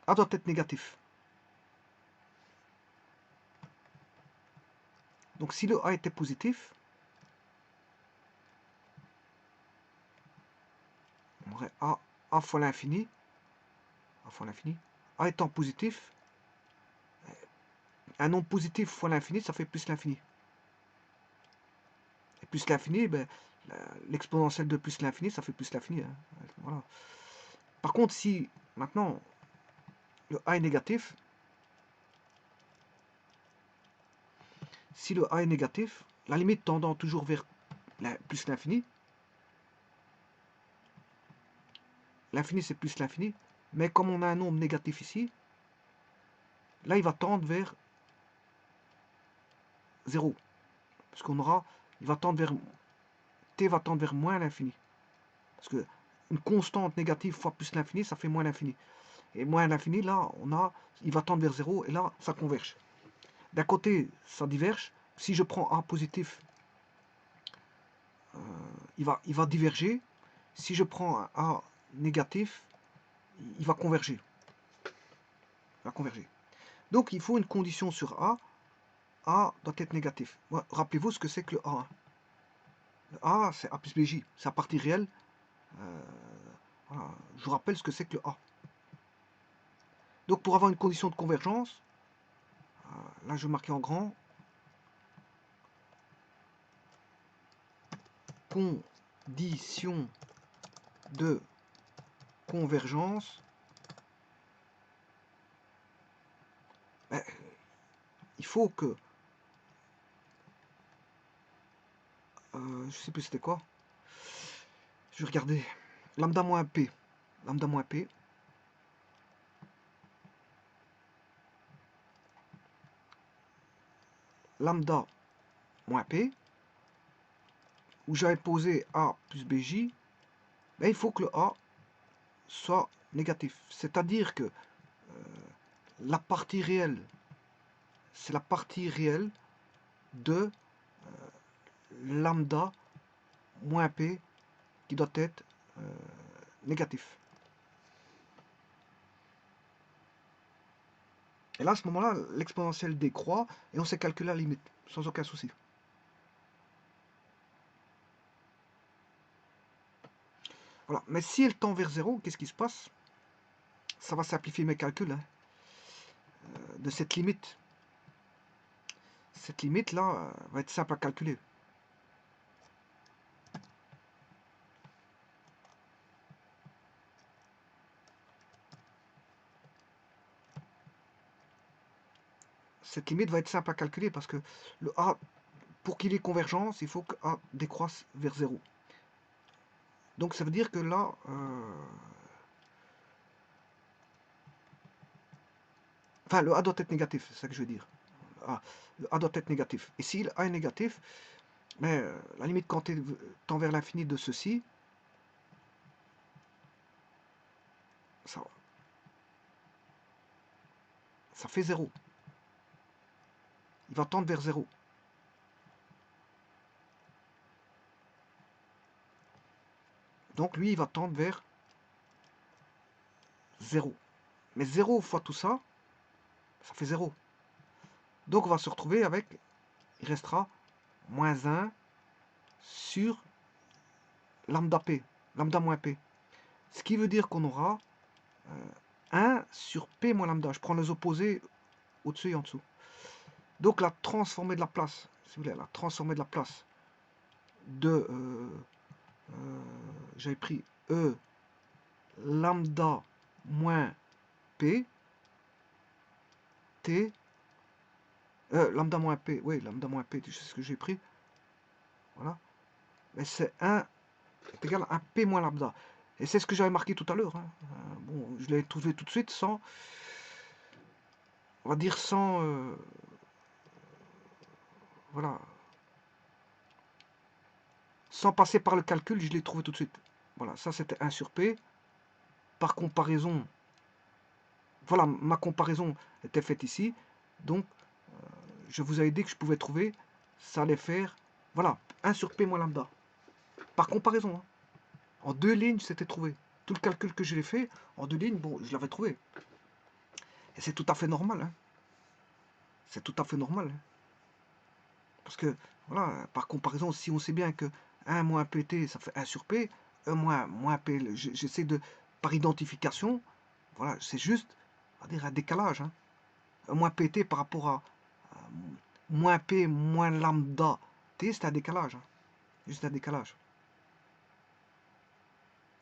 A doit être négatif. Donc, si le A était positif, on aurait A fois l'infini. A fois l'infini. A étant positif, un nombre positif fois l'infini, ça fait plus l'infini. Et plus l'infini, ben, l'exponentielle de plus l'infini, ça fait plus l'infini. Hein. Voilà. Par contre, si maintenant le A est négatif, si le A est négatif, la limite tendant toujours vers plus l'infini, l'infini c'est plus l'infini, mais comme on a un nombre négatif ici, là il va tendre vers 0. Parce qu'on aura, il va tendre vers, t va tendre vers moins l'infini. Parce que une constante négative fois plus l'infini, ça fait moins l'infini. Et moins l'infini, là, il va tendre vers 0, et là, ça converge. D'un côté, ça diverge. Si je prends A positif, il va diverger. Si je prends un A négatif, il va converger. Il va converger. Donc, il faut une condition sur A. A doit être négatif. Ouais, rappelez-vous ce que c'est que le A. Le A, c'est A plus BJ. C'est la partie réelle. Voilà. Je vous rappelle ce que c'est que le A. Donc, pour avoir une condition de convergence, là, je vais marquer en grand. Condition de convergence. Ben, il faut que... je sais plus c'était quoi. Je vais regarder. Lambda moins P. Lambda moins P. Lambda moins P. Où j'avais posé A plus BJ. Ben, il faut que le A soit négatif. C'est-à-dire que la partie réelle, c'est la partie réelle de lambda moins P qui doit être négatif. Et là, à ce moment-là, l'exponentielle décroît et on sait calculer la limite, sans aucun souci. Voilà. Mais si elle tend vers 0, qu'est-ce qui se passe? Ça va simplifier mes calculs hein, de cette limite. Cette limite-là va être simple à calculer. Cette limite va être simple à calculer parce que le A, pour qu'il ait convergence, il faut que A décroisse vers 0. Donc ça veut dire que là, enfin le A doit être négatif, c'est ça que je veux dire. Le A doit être négatif. Et si le A est négatif, mais la limite quand tu tend vers l'infini de ceci, ça fait 0. Il va tendre vers 0. Donc lui, il va tendre vers 0. Mais 0 fois tout ça, ça fait 0. Donc on va se retrouver avec, il restera moins 1 sur lambda P, lambda moins P. Ce qui veut dire qu'on aura 1 sur P moins lambda. Je prends les opposés au-dessus et en dessous. Donc la transformée de la place, si vous voulez, la transformée de la place de j'avais pris E lambda moins P, T, lambda moins P, oui, lambda moins P, c'est ce que j'ai pris, voilà, mais c'est 1 est égal à 1 P moins lambda, et c'est ce que j'avais marqué tout à l'heure, hein. Bon, je l'ai trouvé tout de suite sans, on va dire sans, voilà, sans passer par le calcul, je l'ai trouvé tout de suite. Voilà, ça c'était 1 sur P. Par comparaison, voilà, ma comparaison était faite ici. Donc, je vous avais dit que je pouvais trouver, ça allait faire, voilà, 1 sur P moins lambda. Par comparaison, hein. En 2 lignes, c'était trouvé. Tout le calcul que j'ai fait, en 2 lignes, bon, je l'avais trouvé. Et c'est tout à fait normal, hein. C'est tout à fait normal, hein. Parce que, voilà, par comparaison, si on sait bien que 1 moins PT, ça fait 1 sur P, 1 moins P, j'essaie de, par identification, voilà, c'est juste, on va dire, un décalage, hein. 1 moins PT par rapport à moins P moins lambda T, c'est un décalage, hein. Juste un décalage.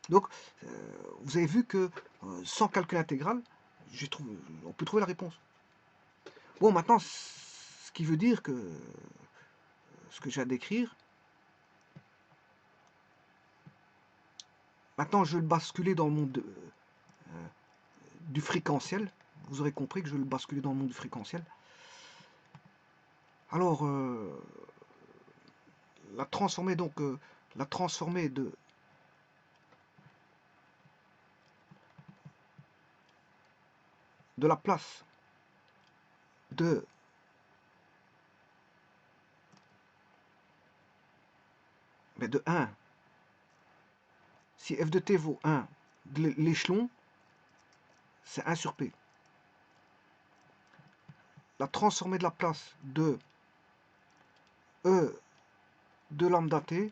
Donc, vous avez vu que sans calcul intégral, on peut trouver la réponse. Bon, maintenant, ce qui veut dire que ce que j'ai à décrire, maintenant je vais le basculer dans le monde du fréquentiel. Vous aurez compris que je vais le basculer dans le monde du fréquentiel. Alors, la transformer donc, la transformer de la place de de 1, si f de t vaut 1, l'échelon, c'est 1 sur p. La transformée de la place de e de lambda t,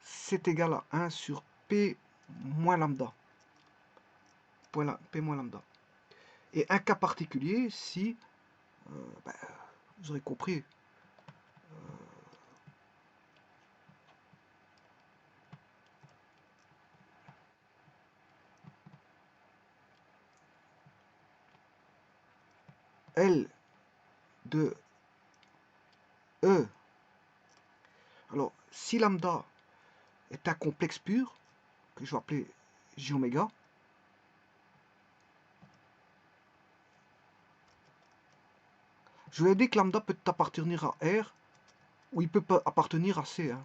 c'est égal à 1 sur p moins lambda. P moins lambda. Et un cas particulier, si, vous aurez compris, L de E. Alors, si lambda est un complexe pur, que je vais appeler J oméga, je vous ai dit que lambda peut appartenir à R, ou il peut pas appartenir à C, hein.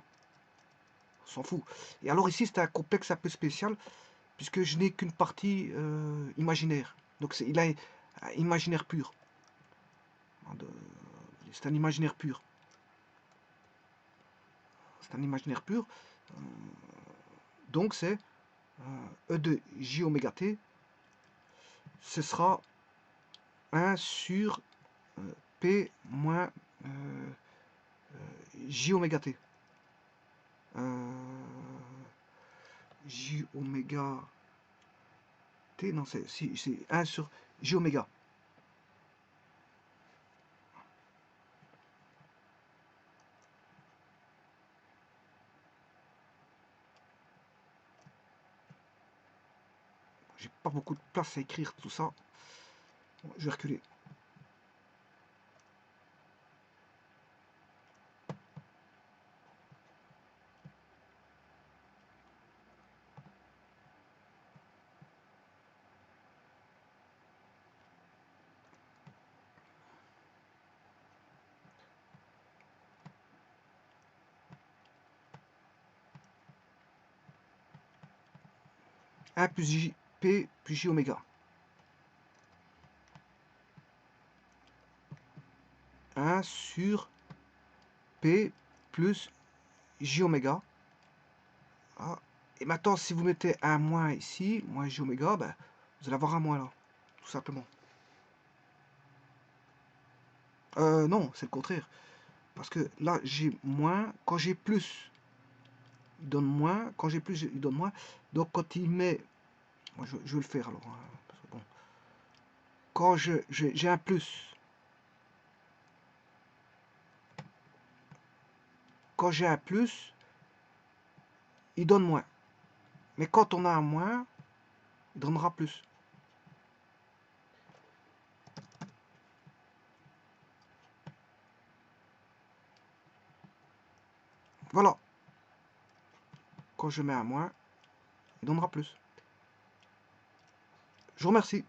On s'en fout. Et alors ici, c'est un complexe un peu spécial, puisque je n'ai qu'une partie imaginaire. Donc il a un imaginaire pur. C'est un imaginaire pur. C'est un imaginaire pur. Donc c'est E de J oméga T, ce sera 1 sur P moins J oméga T. J oméga T, non, c'est 1 sur J oméga. J'ai pas beaucoup de place à écrire tout ça. Bon, je vais reculer. Un plus J, P plus J oméga. 1 sur P plus J oméga. Ah. Et maintenant, si vous mettez un moins ici, moins J oméga, ben, vous allez avoir un moins là, tout simplement. Non, c'est le contraire. Parce que là, j'ai moins. Quand j'ai plus, il donne moins. Quand j'ai plus, il donne moins. Donc, quand il met... Moi, je vais le faire alors. Hein, parce que bon. Quand j'ai un plus... Quand j'ai un plus, il donne moins. Mais quand on a un moins, il donnera plus. Voilà. Quand je mets un moins, il donnera plus. Je vous remercie.